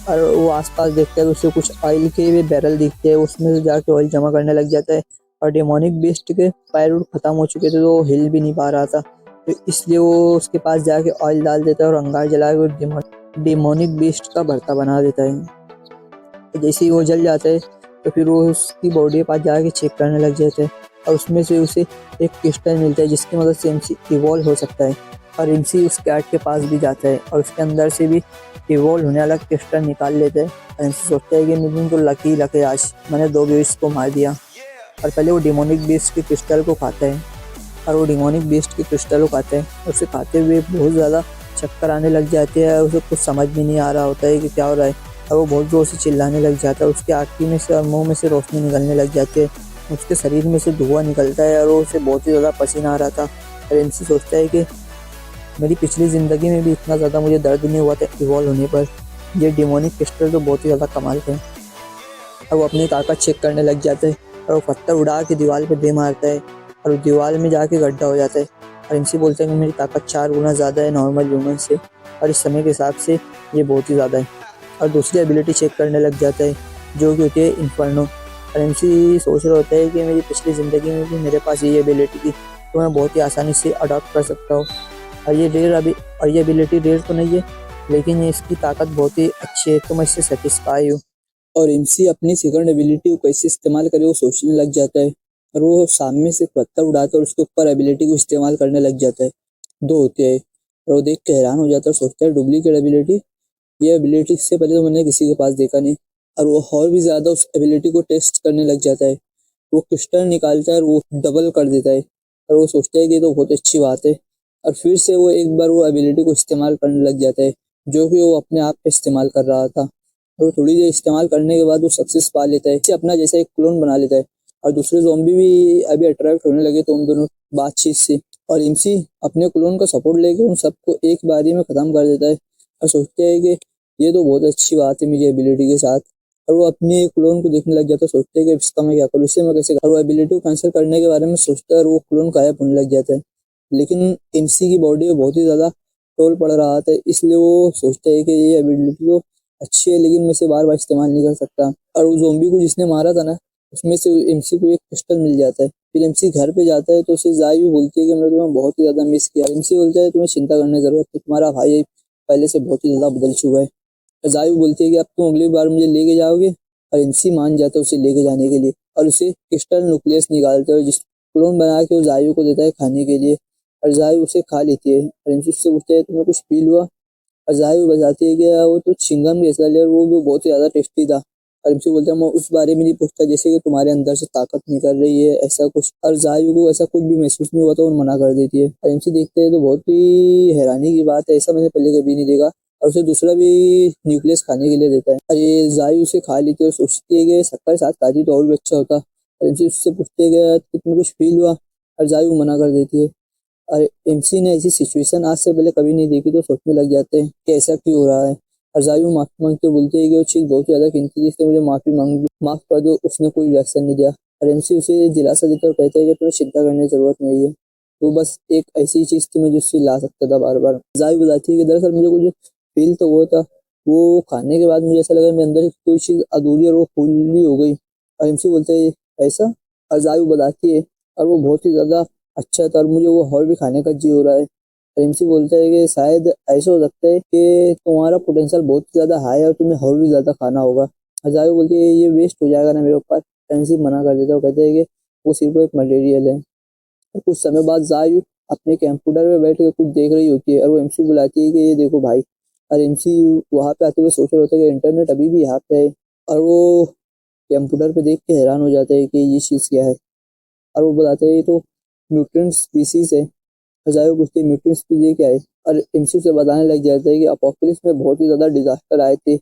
और वो आसपास देखता है तो उसे कुछ ऑयल के बैरल दिखते हैं, उसमें से जाके ऑयल जमा करने लग जाता है। और डिमोनिक बीस्ट के पैर ख़त्म हो चुके थे तो वो हिल भी नहीं पा रहा था, तो इसलिए वो उसके पास जाके ऑयल डाल देता है और अंगार जला के डिमोनिक बीस्ट का भरता बना देता है। तो जैसे ही वो जल जाता है तो फिर वो उसकी बॉडी के पास जाके चेक करने लग जाता है और उसमें से उसे एक क्रिस्टल मिलता है जिसकी मदद से एमसी इवॉल्व हो सकता है। और एमसी उस कैट के पास भी जाता है और उसके अंदर से भी इवॉल्व होने वाला क्रिस्टल निकाल लेता है। और एमसी सोचता है कि मुझे तो लकी है, आज मैंने 2 बीस्ट को मार दिया। और पहले वो डिमोनिक बीस्ट के क्रिस्टल को खाता है और वो डिमोनिक बीस्ट के क्रिस्टल को खाता है, उसे खाते हुए बहुत ज़्यादा चक्कर आने लग जाते हैं, उसे कुछ समझ भी नहीं आ रहा होता है कि क्या हो रहा है। और वो बहुत ज़ोर से चिल्लाने लग जाता है, उसकी आँखी में से और मुँह में से रोशनी निकलने लग जाती है, उसके शरीर में से धुआं निकलता है और वो उसे बहुत ही ज़्यादा पसीना आ रहा था। और एमसी सोचता है कि मेरी पिछली ज़िंदगी में भी इतना ज़्यादा मुझे दर्द नहीं हुआ था इवॉल्व होने पर, ये डिमोनिक क्रिस्टल तो बहुत ही ज़्यादा कमाल थे। और वो अपनी ताकत चेक करने लग जाता है और वो पत्थर उड़ा के दीवार पे दे मारता है और दीवार में जाके गड्ढा हो जाता है। और एमसी बोलते हैं कि मेरी ताकत 4 गुना ज़्यादा है नॉर्मल ह्यूमन से और इस समय के हिसाब से ये बहुत ही ज़्यादा है। और दूसरी एबिलिटी चेक करने लग जाता है जो कि होती है इन्फर्नो। और एमसी सोच रहा होता है कि मेरी पिछली ज़िंदगी में भी मेरे पास ये एबिलिटी थी तो मैं बहुत ही आसानी से अडॉप्ट कर सकता हूँ। और ये एबिलिटी रेयर तो नहीं है, लेकिन ये इसकी ताकत बहुत ही अच्छी है तो मैं इससे सेटिस्फाई हूँ। और एमसी अपनी सेकंड एबिलिटी को कैसे इस्तेमाल करे वो सोचने लग जाता है और वो सामने से पत्थर उड़ाता है और उसके ऊपर एबिलिटी को इस्तेमाल करने लग जाता है। 2 होते हैं और वो देख के हैरान हो जाता है, सोचता है डुप्लीकेट एबिलिटी, ये एबिलिटी इससे पहले तो मैंने किसी के पास देखा नहीं। और वो और भी ज़्यादा उस एबिलिटी को टेस्ट करने लग जाता है, वो क्रिस्टल निकालता है और वो डबल कर देता है और वो सोचता है कि ये तो बहुत अच्छी बात है। और फिर से वो एक बार वो एबिलिटी को इस्तेमाल करने लग जाता है जो कि वो अपने आप पे इस्तेमाल कर रहा था। और थोड़ी देर इस्तेमाल करने के बाद वो सक्सेस पा लेता है, इसे अपना जैसा एक क्लोन बना लेता है। और दूसरे ज़ॉम्बी भी अभी अट्रैक्ट होने लगे तो उन दोनों बातचीत से, और एमसी अपने क्लोन का सपोर्ट लेके उन सबको एक बारी में ख़त्म कर देता है और सोचते हैं कि ये तो बहुत अच्छी बात है मेरी एबिलिटी के साथ। और वो अपने क्लोन को देखने लग जाता है, सोचते हैं कि इसका मैं क्या करूँ, इससे मैं कैसे, और वो एबिलिटी को कैंसिल करने के बारे में सोचता है और वो क्लोन गायब होने लग जाता है। लेकिन एमसी की बॉडी में बहुत ही ज़्यादा टोल पड़ रहा था, इसलिए वो सोचता है कि ये एबिलिटी तो अच्छी है लेकिन मैं इसे बार बार इस्तेमाल नहीं कर सकता। और उस ज़ॉम्बी को जिसने मारा था ना उसमें से एमसी को एक पिस्टल मिल जाता है। फिर एमसी घर पे जाता है तो उसे जाई भी बोलती है कि मैंने तुम्हें बहुत ही ज़्यादा मिस किया। एमसी बोलता है तुम्हें चिंता करने की ज़रूरत है, तुम्हारा भाई पहले से बहुत ही ज़्यादा बदल चुका है। जायु बोलती है कि अब तुम अगली बार मुझे लेके जाओगे, और एमसी मान जाता है उसे लेके जाने के लिए और उसे क्रिस्टल न्यूक्लियस निकालते हैं जिस क्लोन बना के वो जायु को देता है खाने के लिए। और जायु उसे खा लेती है और एमसी उससे पूछता है तुम्हें कुछ फील हुआ। और जायु बताती है कि वो तो चिंगम जैसा है और वो भी बहुत ही ज़्यादा टेस्टी था। और एमसी बोलता है मैं उस बारे में नहीं पूछता जैसे कि तुम्हारे अंदर से ताकत निकल रही है ऐसा कुछ। और जायु को ऐसा कुछ भी महसूस नहीं हुआ तो वो मना कर देती है। और एमसी देखते हैं तो बहुत ही हैरानी की बात है, ऐसा मैंने पहले कभी नहीं देखा। और उसे दूसरा भी न्यूक्लियस खाने के लिए देता है। और ये जायु उसे खा लेती है और सोचती है कि शक्कर साथ खाती तो और भी अच्छा होता। और एमसी उससे पूछते है कि तुमको कुछ फील हुआ, और जायु मना कर देती है। और एमसी ने ऐसी सिचुएशन आज से पहले कभी नहीं देखी तो सोचने लग जाते हैं कि ऐसा क्यों हो रहा है। और जायु माफी मांगते बोलती है कि वो चीज़ बहुत ज़्यादा कीमती थी, इसलिए मुझे माफ़ कर दो। उसने कोई रिएक्शन नहीं दिया। और एमसी उसे दिलासा देता और कहता है कि तुम्हें चिंता करने की जरूरत नहीं है, वो बस एक ऐसी चीज़ थी मैं जिससे ला सकता था बार बार। जायु बताती है कि दरअसल मुझे कुछ फील तो हुआ था, वो खाने के बाद मुझे ऐसा लगा मेरे अंदर कोई चीज़ अधूरी और वो फुल्ली हो गई। और एमसी बोलते है ऐसा। और जायु बताती है और वो बहुत ही ज़्यादा अच्छा था और मुझे वो और भी खाने का जी हो रहा है। और एमसी बोलता है कि शायद ऐसा हो सकता है कि तुम्हारा पोटेंशियल बहुत ज़्यादा हाई है और तुम्हें और भी ज़्यादा खाना होगा। और जायु बोलती है ये वेस्ट हो जाएगा ना मेरे ऊपर। एमसी मना कर देता है और कहते हैं कि वो सिर्फ एक मटेरियल है। और कुछ समय बाद जायु अपने कंप्यूटर में बैठ के कुछ देख रही होती है और वो एमसी बुलाती है कि ये देखो भाई। और एमसी वहाँ पे आते हुए सोच रहे होते हैं कि इंटरनेट अभी भी यहाँ पे है। और वो कंप्यूटर पे देख के हैरान हो जाते हैं कि ये चीज़ क्या है। और वो बताते हैं ये तो म्यूटेंट स्पीसीज है। जायु पूछती है म्यूटेंट स्पीसीज क्या है। और एमसी से बताने लग जाता है कि अपोकलिप्स में बहुत ही ज़्यादा डिजास्टर आए थे,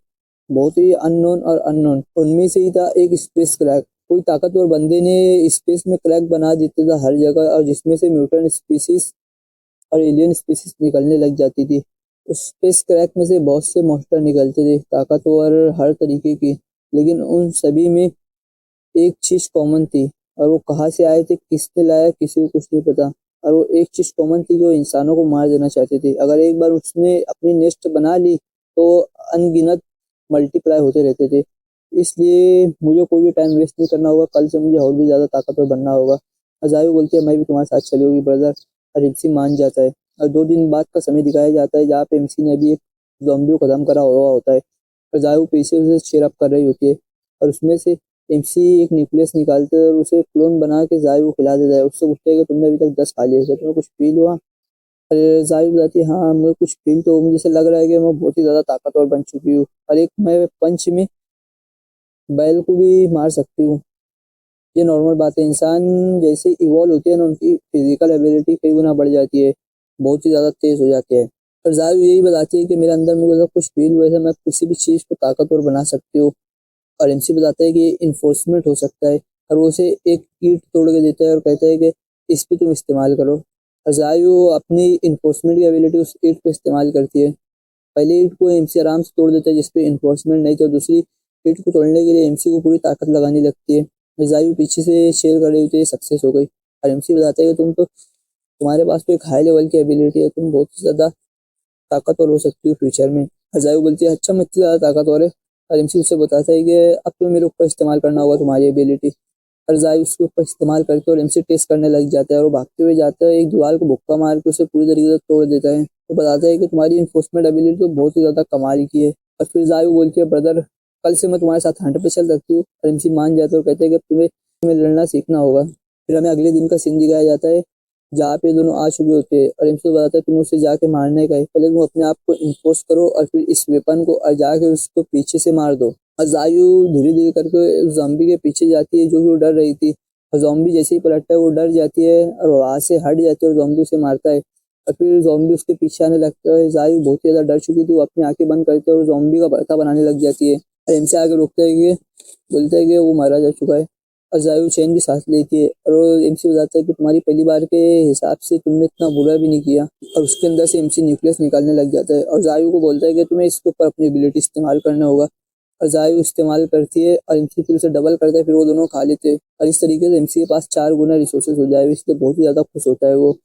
बहुत ही अननोन और अननोन। उनमें से ही था एक स्पेस क्रैक। कोई ताकतवर बंदे ने स्पेस में क्रैक बना देता था हर जगह, और जिसमें से म्यूटेंट स्पीसीज और एलियन स्पीसीज निकलने लग जाती थी। उस स्पेस क्रैक में से बहुत से मॉन्स्टर निकलते थे, ताकतवर हर तरीके की। लेकिन उन सभी में एक चीज कॉमन थी, और वो कहाँ से आए थे, किसने लाया, किसी को कुछ नहीं पता। और वो एक चीज कॉमन थी कि वो इंसानों को मार देना चाहते थे। अगर एक बार उसने अपनी नेस्ट बना ली तो अनगिनत मल्टीप्लाई होते रहते थे। इसलिए मुझे कोई भी टाइम वेस्ट नहीं करना होगा, कल से मुझे और भी ज्यादा ताकतवर बनना होगा। अजायु बोलती है मैं भी तुम्हारे साथ चलूंगी ब्रदर। और एमसी मान जाता है। और 2 दिन बाद का समय दिखाया जाता है जहाँ पे एमसी ने अभी एक ज़ॉम्बी को खत्म करा हुआ होता है। अजायु पीछे उसे चीयर कर रही होती है, और उसमें से एमसी एक न्यूक्लियस निकालते हैं और उसे क्लोन बना के जायु को खिला देता है। उससे पूछते हैं कि तुमने अभी तक 10 खा लिए थे, तुम्हें कुछ फील हुआ। अरे जायु बताती है हाँ मुझे कुछ फील तो मुझे ऐसा लग रहा है कि मैं बहुत ही ज्यादा ताकतवर बन चुकी हूँ, और एक मैं पंच में बैल को भी मार सकती हूँ। ये नॉर्मल बात है, इंसान जैसे इवॉल्व होते हैं ना उनकी फिजिकल एबिलिटी कई गुना बढ़ जाती है, बहुत ही ज्यादा तेज हो जाते हैं। और जायु यही बताती है कि मेरे अंदर मुझे कुछ फील हुआ है, मैं किसी भी चीज को ताकतवर बना सकती हूँ। और एमसी बताता है कि इन्फोर्समेंट हो सकता है। और वो उसे एक ईंट तोड़ के देता है और कहता है कि इस पे तुम इस्तेमाल करो। और जायु अपनी इन्फोर्समेंट की एबिलिटी उस ईंट पे इस्तेमाल करती है। पहले ईंट को एमसी आराम से तोड़ देता है जिसपे इन्फोर्समेंट नहीं था, और दूसरी ईंट को तोड़ने के लिए एमसी को पूरी ताकत लगानी लगती है। और जायु पीछे से शेयर कर रही होती है, सक्सेस हो गई। और एमसी बताता है कि तुम्हारे पास तो एक हाई लेवल की एबिलिटी है, तुम बहुत ज्यादा ताकतवर हो सकती हो फ्यूचर में। अजायु बोलती है अच्छा मैं इतनी ज़्यादा ताकतवर है। और एमसी उससे बताता है कि अब तो मेरे ऊपर इस्तेमाल करना होगा तुम्हारी एबिलिटी। और अजायु उसके ऊपर इस्तेमाल करके और एमसी टेस्ट करने लग जाता है, और वो भागते हुए जाता है, एक दीवार को मुक्का मार के उसे पूरी तरीके से तोड़ देता है। तो बताता है कि तुम्हारी इन्फोर्समेंट एबिलिटी तो बहुत ही ज़्यादा कमाल की है। और फिर जायु बोलती है ब्रदर कल से मैं तुम्हारे साथ हंट पे चल सकती हूँ। और एमसी मान जाता है और कहते हैं कि अब तुम्हें लड़ना सीखना होगा। फिर हमें अगले दिन का सीन दिखाया जाता है जहाँ पे दोनों आ चुके होते हैं, और एमसी बताता है तुम उसे जाके मारने का है, पहले तुम अपने आप को इन्फोर्स करो और फिर इस वेपन को और जाके उसको पीछे से मार दो। और जायु धीरे धीरे करके उस ज़ॉम्बी के पीछे जाती है जो कि वो डर रही थी। और ज़ॉम्बी जैसे ही पलटता है वो डर जाती है और वहां से हट जाती है और ज़ॉम्बी उसे मारता है। और फिर ज़ॉम्बी उसके पीछे आने लगता है। जायु बहुत ही ज्यादा डर चुकी थी, वो अपनी आंखें बंद करते है और ज़ॉम्बी का भरता बनाने लग जाती है। और एमसी आगे रोकता है कि बोलता है कि वो मारा जा चुका है। और जायु चैन की सांस लेती है, और वो एमसी बताता है कि तुम्हारी पहली बार के हिसाब से तुमने इतना बुरा भी नहीं किया। और उसके अंदर से एमसी न्यूक्लियस निकालने लग जाता है, और जायु को बोलता है कि तुम्हें इसके ऊपर अपनी एबिलिटी इस्तेमाल करना होगा। और जायु इस्तेमाल करती है और एमसी फिर उसे डबल करता है, फिर वो दोनों खा लेते हैं। और इस तरीके से एमसी के पास 4 गुना रिसोर्सेज हो जाए, इसलिए बहुत ही ज्यादा खुश होता है वो।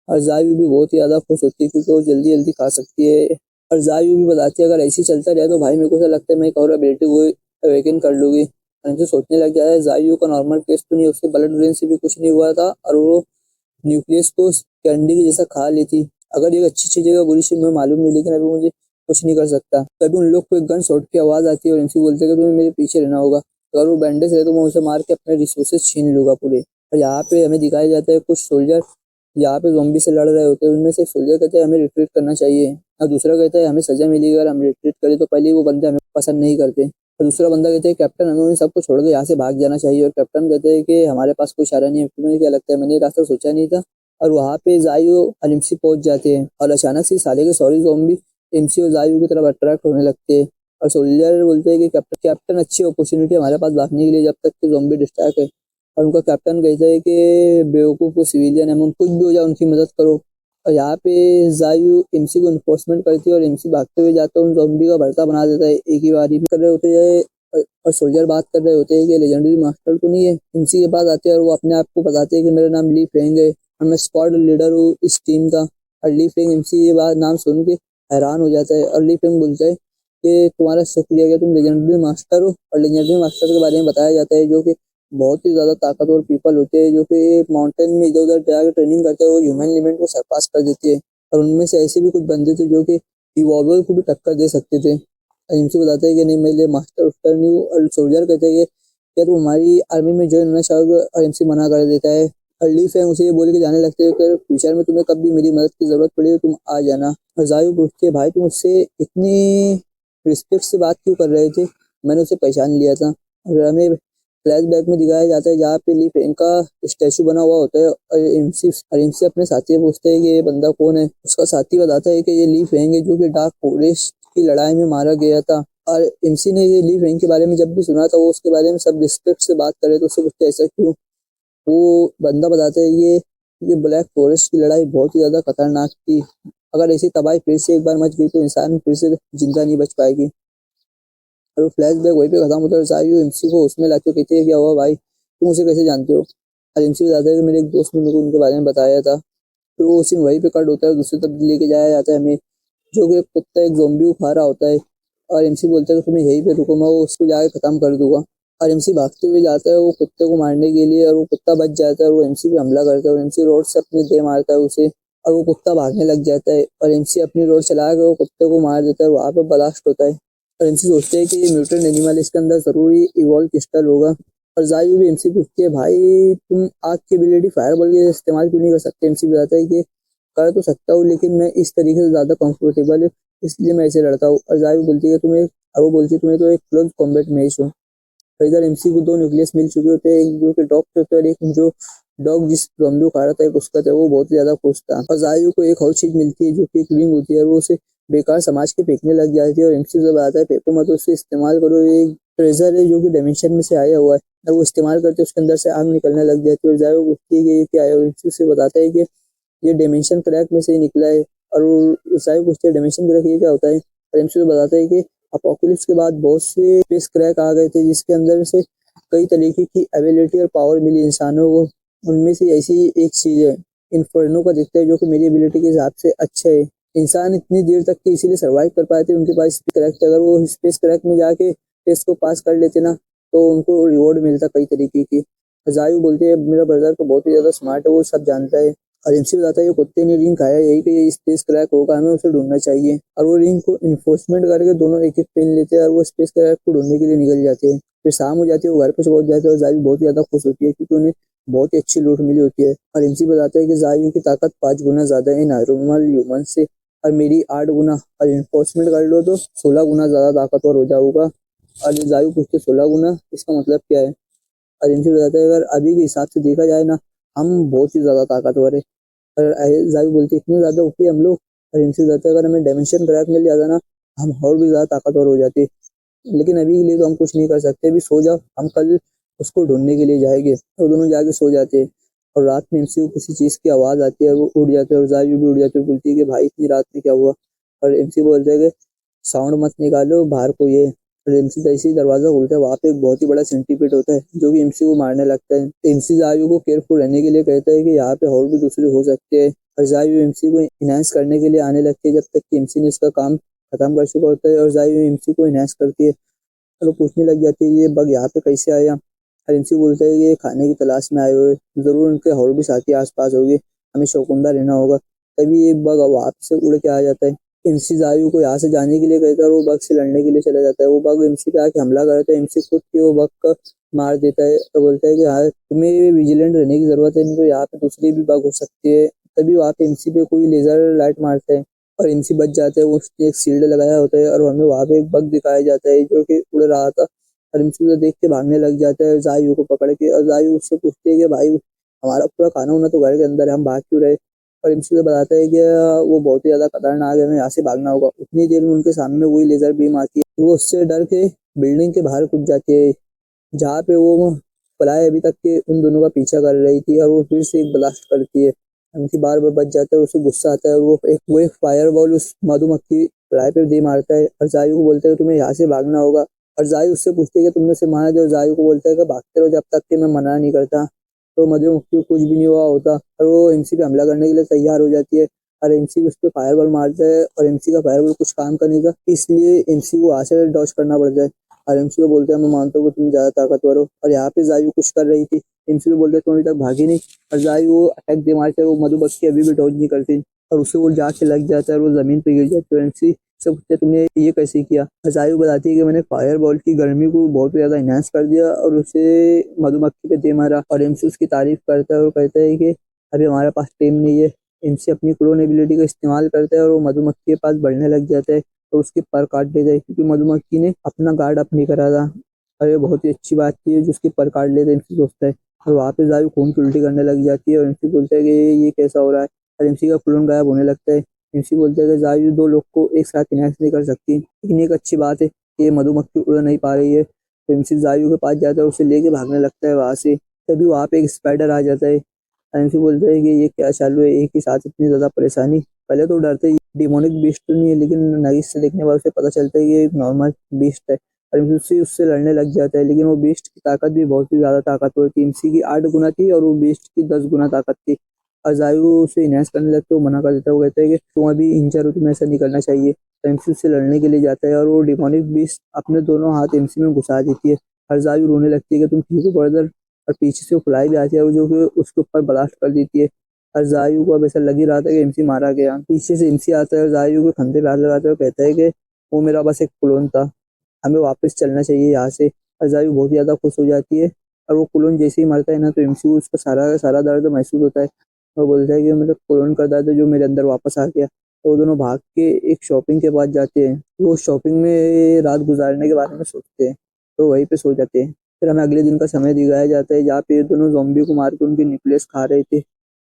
और जायु भी बहुत ही ज्यादा खुश होती है क्योंकि वो जल्दी जल्दी खा सकती है। और जायु भी बताती है अगर ऐसे ही चलता रहा तो भाई मेरे को ऐसा लगता है मैं एक और एबिलिटी को अवेकन कर लूंगी। हमसे सोचने लग जाता है जायु का नॉर्मल केस तो नहीं, उसके ब्लड ड्रेन से भी कुछ नहीं हुआ था, और वो न्यूक्लियस को कैंडी की जैसा खा ली थी। अगर ये अच्छी चीज है बुरी चीज मुझे मालूम नहीं, लेकिन अभी मुझे कुछ नहीं कर सकता। तभी उन लोग को एक गन शॉट की आवाज आती है और एमसी बोलते हैं कि तुम्हें मेरे पीछे रहना होगा, अगर वो बैंडेज है तो मैं उसे मार के अपने रिसोर्सेज छीन लूंगा पूरे। और यहाँ पे हमें दिखाया जाता है कुछ सोल्जर यहाँ पे ज़ॉम्बी से लड़ रहे होते हैं, उनमें से एक सोल्जर कहते हैं हमें रिट्रीट करना चाहिए, और दूसरा कहता है हमें सजा मिलेगी अगर हम रिट्रीट करें। तो पहले वो बंदे हमें पसंद नहीं करते, और दूसरा बंदा कहता है कैप्टन हमें उन सबको छोड़ के यहाँ से भाग जाना चाहिए। और कैप्टन कहते हैं कि हमारे पास कोई चारा नहीं है। तुम्हें क्या लगता है, मैंने ये रास्ता सोचा नहीं था। और वहाँ पे जायु और एमसी पहुंच जाते हैं, और अचानक से साले के सॉरी ज़ॉम्बी एमसी और जायू की तरफ अट्रैक्ट होने लगते हैं और सोल्जर बोलते हैं कि कैप्टन अच्छी अपॉर्चुनिटी हमारे पास भागने के लिए, जब तक कि ज़ॉम्बी डिस्ट्रैक्ट है। और उनका कैप्टन कहता है कि बेवकूफ़ वो सिविलियन है, हम कुछ भी हो जाए उनकी मदद करो। और यहाँ पे जायू एमसी को इन्फोर्समेंट करती है और एमसी भागते हुए जाता है, उन ज़ॉम्बी का भरता बना देता है एक ही बारी में। कर रहे होते हैं और सोल्जर बात कर रहे होते हैं कि लेजेंडरी मास्टर तो नहीं है। एमसी के पास आते हैं और वो अपने आप को बताते हैं कि मेरा नाम ली फेंग है और मैं स्क्वाड लीडर हूँ इस टीम का। और ली फेंग एमसी के बाद नाम सुन के हैरान हो जाता है और ली फेंग बोलता है कि तुम्हारा शुक्रिया कि तुम लेजेंडरी मास्टर हो। और लेजेंडरी मास्टर के बारे में बताया जाता है जो कि बहुत ही ज़्यादा ताकतवर पीपल होते हैं जो कि माउंटेन में इधर उधर जाकर ट्रेनिंग करते हैं, वो ह्यूमन लिमिट को सरपास कर देती है। और उनमें से ऐसे भी कुछ बंदे थे जो कि इवॉल्वर को भी टक्कर दे सकते थे। एमसी बताता है कि नहीं, मेरे लिए मास्टर उस्टर नहीं हूँ। और सोल्जर कहते हैं कि क्या तुम हमारी आर्मी में ज्वाइन होना चाहोगे, और एमसी मना कर देता है। और ली फेंग उसे ये बोल के जाने लगते हैं कि फ्यूचर में तुम्हें कभी मेरी मदद की जरूरत पड़े तो तुम आ जाना। और जायू पूछती है भाई तुम उससे इतनी रिस्पेक्ट से बात क्यों कर रहे थे, मैंने उसे पहचान लिया था। और हमें फ्लैशबैक में दिखाया जाता है जहाँ पे ली फेंग का स्टैचू बना हुआ होता है और एमसी अपने साथी से पूछते हैं कि ये बंदा कौन है। उसका साथी बताता है कि ये ली फेंग है जो कि डार्क फॉरेस्ट की लड़ाई में मारा गया था। और एमसी ने ये ली फेंग के बारे में जब भी सुना था वो उसके बारे में सब रिस्पेक्ट से बात करे, तो उससे पूछते ऐसा क्यों। वो बंदा बताता है ये ब्लैक फॉरेस्ट की लड़ाई बहुत ही ज्यादा खतरनाक थी, अगर ऐसी तबाही फिर से एक बार मच गई तो इंसान फिर से जिंदा नहीं बच पाएगी। और वो फ्लैशबैक वहीं पे खत्म होता है। जायू एमसी को उसमें लाते कहती है क्या हुआ भाई, तुम उसे कैसे जानते हो। और एमसी बताता है कि मेरे एक दोस्त ने मेरे को उनके बारे में बताया था। फिर वो सीन वहीं पे कट होता है, दूसरी तरफ लेके जाया जाता है हमें, जो कि एक कुत्ता एक ज़ॉम्बी को खा रहा होता है। और एमसी बोलता है कि तुम्हें यहीं पे रुको, मैं वो उसको जाके खत्म कर दूंगा। और एमसी भागते हुए जाता है वो कुत्ते को मारने के लिए, और वो कुत्ता बच जाता है और वो एमसी पे हमला करता है और एमसी रोड से अपने दे मारता है उसे, और वो कुत्ता भागने लग जाता है और एमसी अपनी रोड चला के वो कुत्ते को मार देता है। वहाँ पे ब्लास्ट होता है और एमसी सोचते हैं कि ये म्यूटेंट एनिमल, इसके अंदर जरूरी इवॉल्व क्रिस्टल होगा। और जायू भी एमसी पूछती है भाई तुम आग की एबिलिटी फायर बॉल के इस्तेमाल क्यों नहीं कर सकते। एमसी बताता है कि कर तो सकता हूँ लेकिन मैं इस तरीके से ज्यादा कंफर्टेबल है, इसलिए मैं ऐसे लड़ता हूँ। और जायू बोलती है तुम्हें, और वो बोलती है तुम्हें तो एक क्लोज कॉम्बैट मैच हो। और इधर एमसी को दो न्यूक्लियस मिल चुके होते हैं, एक जो कि डॉग पे होता है और एक जो डॉग जिस ज़ॉम्बी को खा रहा था एक उसका था, वो बहुत ज्यादा खुश था। और जायू को एक और चीज मिलती है जो कि एक रिंग होती है और वो उसे बेकार समाज के फेंकने लग जाती है। और एमसी से बताता है फेंको मत, उससे इस्तेमाल करो, ये एक ट्रेजर है जो कि डायमेंशन में से आया हुआ है। और वो इस्तेमाल करते उसके अंदर से आग निकलने लग जाती है। और जायू पूछती है कि ये क्या है, और एमसी से बताता है कि ये डायमेंशन क्रैक में से ही निकला है। और वो साहिब पूछते हैं डायमेंशन क्रैक ये क्या होता है। और एमसी तो बताता है कि अपोकलिप्स के बाद बहुत से स्पेस क्रैक आ गए थे जिसके अंदर से कई तरीके की एबिलिटी और पावर मिली इंसानों को। उनमें से ऐसी एक चीज है इन्फर्नो का दिखता है जो कि मेरी एबिलिटी के हिसाब से अच्छा है। इंसान इतनी देर तक के इसीलिए सर्वाइव कर पाए थे उनके पास स्पेस क्रैक थे। अगर वो स्पेस क्रैक में जाके टेस्ट को पास कर लेते ना तो उनको रिवॉर्ड मिलता कई तरीके की। जायू बोलते हैं मेरा ब्रदर तो बहुत ही ज्यादा स्मार्ट है, वो सब जानता है। और एमसी बताता है ये कुत्ते ने रिंग खाया, यही कि ये स्पेस क्रैक होगा, हमें उसे ढूंढना चाहिए। और वो रिंग को इन्फोर्समेंट करके दोनों एक एक पेन लेते हैं और वो स्पेस क्रैक को ढूंढने के लिए निकल जाते हैं। फिर शाम हो जाती है, वो घर पे पहुंच जाते हैं और जायू बहुत ज्यादा खुश होती है क्योंकि उन्हें बहुत ही अच्छी लूट मिली होती है। और एमसी बताता है कि जायू की ताकत 5 गुना ज्यादा है नॉर्मल ह्यूमन से, और मेरी 8 गुना, और इन्फोर्समेंट कर लो तो 16 गुना ज्यादा ताकतवर हो जाऊंगा। और जायू पूछते 16 गुना इसका मतलब क्या है। और एमसी बताता है अगर अभी के हिसाब से देखा जाए ना हम बहुत ही ज्यादा ताकतवर है। और जायू बोलती है इतने ज्यादा ओपी हम लोग। और एमसी बताता है अगर हमें डायमेंशन क्रैक मिल जाता ना हम और भी ज्यादा ताकतवर हो जाते, लेकिन अभी के लिए तो हम कुछ नहीं कर सकते, अभी सो जाओ, हम कल उसको ढूंढने के लिए जाएंगे। तो दोनों जाके सो जाते हैं। और रात में एमसी को किसी चीज की आवाज आती है और वो उड़ जाते हैं और जायू भी उड़ जाती है, बोलती है कि भाई इतनी रात में क्या हुआ। और एमसी बोलते हैं कि साउंड मत निकालो बाहर को ये। और एमसी जैसे ही दरवाजा खोलता है वहां पे एक बहुत ही बड़ा सेंटीपीड होता है जो कि एमसी को मारने लगता है। एमसी जायू को केयरफुल रहने के लिए कहता है कि यहाँ पे और भी दूसरे हो सकते हैं। और जायू एमसी को इनहांस करने के लिए आने लगती है जब तक कि एमसी ने इसका काम खत्म कर चुका होता है। और जायू एमसी को इनहांस करती है और वो पूछने लग जाती है ये बग यहाँ पे कैसे आया। और एमसी बोलता है कि ये खाने की तलाश में आए हुए, जरूर उनके और भी साथी आसपास होंगे, हमें चौकन्ना रहना होगा। तभी एक बग वहां से उड़ के आ जाता है। एमसी जायू को यहाँ से जाने के लिए कहता है और वो बग से लड़ने के लिए चला जाता है। वो बग एमसी पे आके हमला करता है, एमसी खुद की वो बग का मार देता है और बोलता है कि हाँ तुम्हें विजिलेंट रहने की जरूरत है, नहीं तो यहाँ पे दूसरी भी बग हो सकती है। तभी वहाँ पे एमसी पे कोई लेजर लाइट मारता है और एमसी बच जाता है, वो उसने एक शील्ड लगाया होता है और हमें वहाँ पे एक बग दिखाया जाता है जो कि उड़ रहा था। और एमसी को देख के भागने लग जाता है जायू को पकड़ के। और जायू उससे पूछती है कि भाई हमारा पूरा खाना वाना तो घर के अंदर है, हम भाग क्यों रहे। और एमसी से बताता है कि वो बहुत ही ज़्यादा खतरनाक है, हमें यहाँ से भागना होगा। उतनी देर में उनके सामने वही लेज़र बीम आती है, वो उससे डर के बिल्डिंग के बाहर कूद जाती है, जहाँ पे वो पलाए अभी तक के उन दोनों का पीछा कर रही थी, और वो फिर से एक ब्लास्ट करती है। एमसी बार बार बच जाता है, उसे गुस्सा आता है, और वो एक फायर बॉल उस मधुमक्खी पलाए पे दे मारता है, और जायू को बोलता है तुम्हें यहाँ से भागना होगा। और जायू उससे पूछती है कि तुमने उसे मारा, जो जायू को बोलता है कि भागते रहो जब तक कि मैं मना नहीं करता। तो मधुमक्खी को कुछ भी नहीं हुआ होता, और वो एमसी पे हमला करने के लिए तैयार हो जाती है, और एमसी उस पर फायर बॉल मारता है, और एमसी का फायर बॉल कुछ काम करने का, इसलिए एमसी को वहाँ से डॉज करना पड़ता है। और एमसी को बोलते हैं मैं मानता हूँ कि तुम ज्यादा ताकतवर हो, और यहाँ पे जायू कुछ कर रही थी। एमसी को बोलते हैं तुम अभी तक भागी नहीं, और जायू वो अटैक दे मारते हैं, वो मधुमक्खी अभी भी डॉज नहीं करती, और उसे वो जाके लग जाता है और वो जमीन पे गिर जाती है। एमसी से पूछते हैं तुमने ये कैसे किया। और जायू बताती है कि मैंने फायर बॉल की गर्मी को बहुत ज्यादा इनहेंस कर दिया और उसे मधुमक्खी पे दे मारा। और एमसी उसकी तारीफ करता है और कहता है कि अभी हमारे पास टीम नहीं है। एमसी अपनी क्लोन एबिलिटी का इस्तेमाल करता है, और वो मधुमक्खी के पास बढ़ने लग जाता है, और उसके पर काट देता है, क्योंकि मधुमक्खी ने अपना गार्ड अप नहीं करा था। और ये बहुत ही अच्छी बात थी जो उसके पर काट लेते एमसी सोचता है। और वहाँ पे जायू खून की उल्टी करने लग जाती है, और एमसी बोलता है कि ये कैसा हो रहा है, और एमसी का क्लोन गायब होने लगता है। एमसी बोलता है कि जायू दो लोग को एक साथ इनहेक्स नहीं कर सकती, लेकिन एक अच्छी बात है कि ये मधुमक्खी उड़ नहीं पा रही है। तो एमसी जायू के पास जाता है, उसे लेके भागने लगता है वहाँ से। तभी वहाँ पे एक स्पाइडर आ जाता है, और एमसी बोलता है कि ये क्या चालू है, एक ही साथ इतनी ज्यादा परेशानी। पहले तो डरते ही डिमोनिक बीस्ट तो नहीं है, लेकिन नजदीक से देखने बाद उसे पता चलता है कि ये एक नॉर्मल बीस्ट है, और एमसी उससे लड़ने लग जाता है। लेकिन वो बीस्ट की ताकत भी बहुत ही ज्यादा ताकतवर थी, एमसी की 8 गुना थी और वो बीस्ट की 10 गुना ताकत थी। और जायू उसे इनहेंस करने लगता है, वो मना कर देता है, वो कहता है कि तुम अभी इंजर हो, तुम्हें ऐसा नहीं करना चाहिए। तो एमसी उससे लड़ने के लिए जाता है, और वो डिमोनिक बीस्ट अपने दोनों हाथ एमसी में घुसा देती है, और जायू रोने लगती है कि तुम ठीक हो ब्रदर। और पीछे से वो फ्लाई भी आती है, और जो कि उसके ऊपर ब्लास्ट कर देती है। और जायू को अब ऐसा लग ही रहा था कि एमसी मारा गया। पीछे से एमसी आता है और जायू के कंधे पे हाथ लगाता है और कहता है कि वो मेरा बस एक क्लोन था, हमें वापस चलना चाहिए यहाँ से। और जायू बहुत ज्यादा खुश हो जाती है, और वो क्लोन जैसे ही मरता है ना, तो एमसी को उसका सारा सारा दर्द महसूस होता है, और बोलता है कि मेरा क्लोन का दर्द जो मेरे अंदर वापस आ गया। तो वो दोनों भाग के एक शॉपिंग के पास जाते हैं, वो शॉपिंग में रात गुजारने के बारे में सोचते हैं, तो वहीं पे सो जाते हैं। फिर हमें अगले दिन का समय दिखाया जाता है, जहाँ पे ये दोनों ज़ॉम्बी को मार के उनकी न्यूक्लियस खा रहे थे,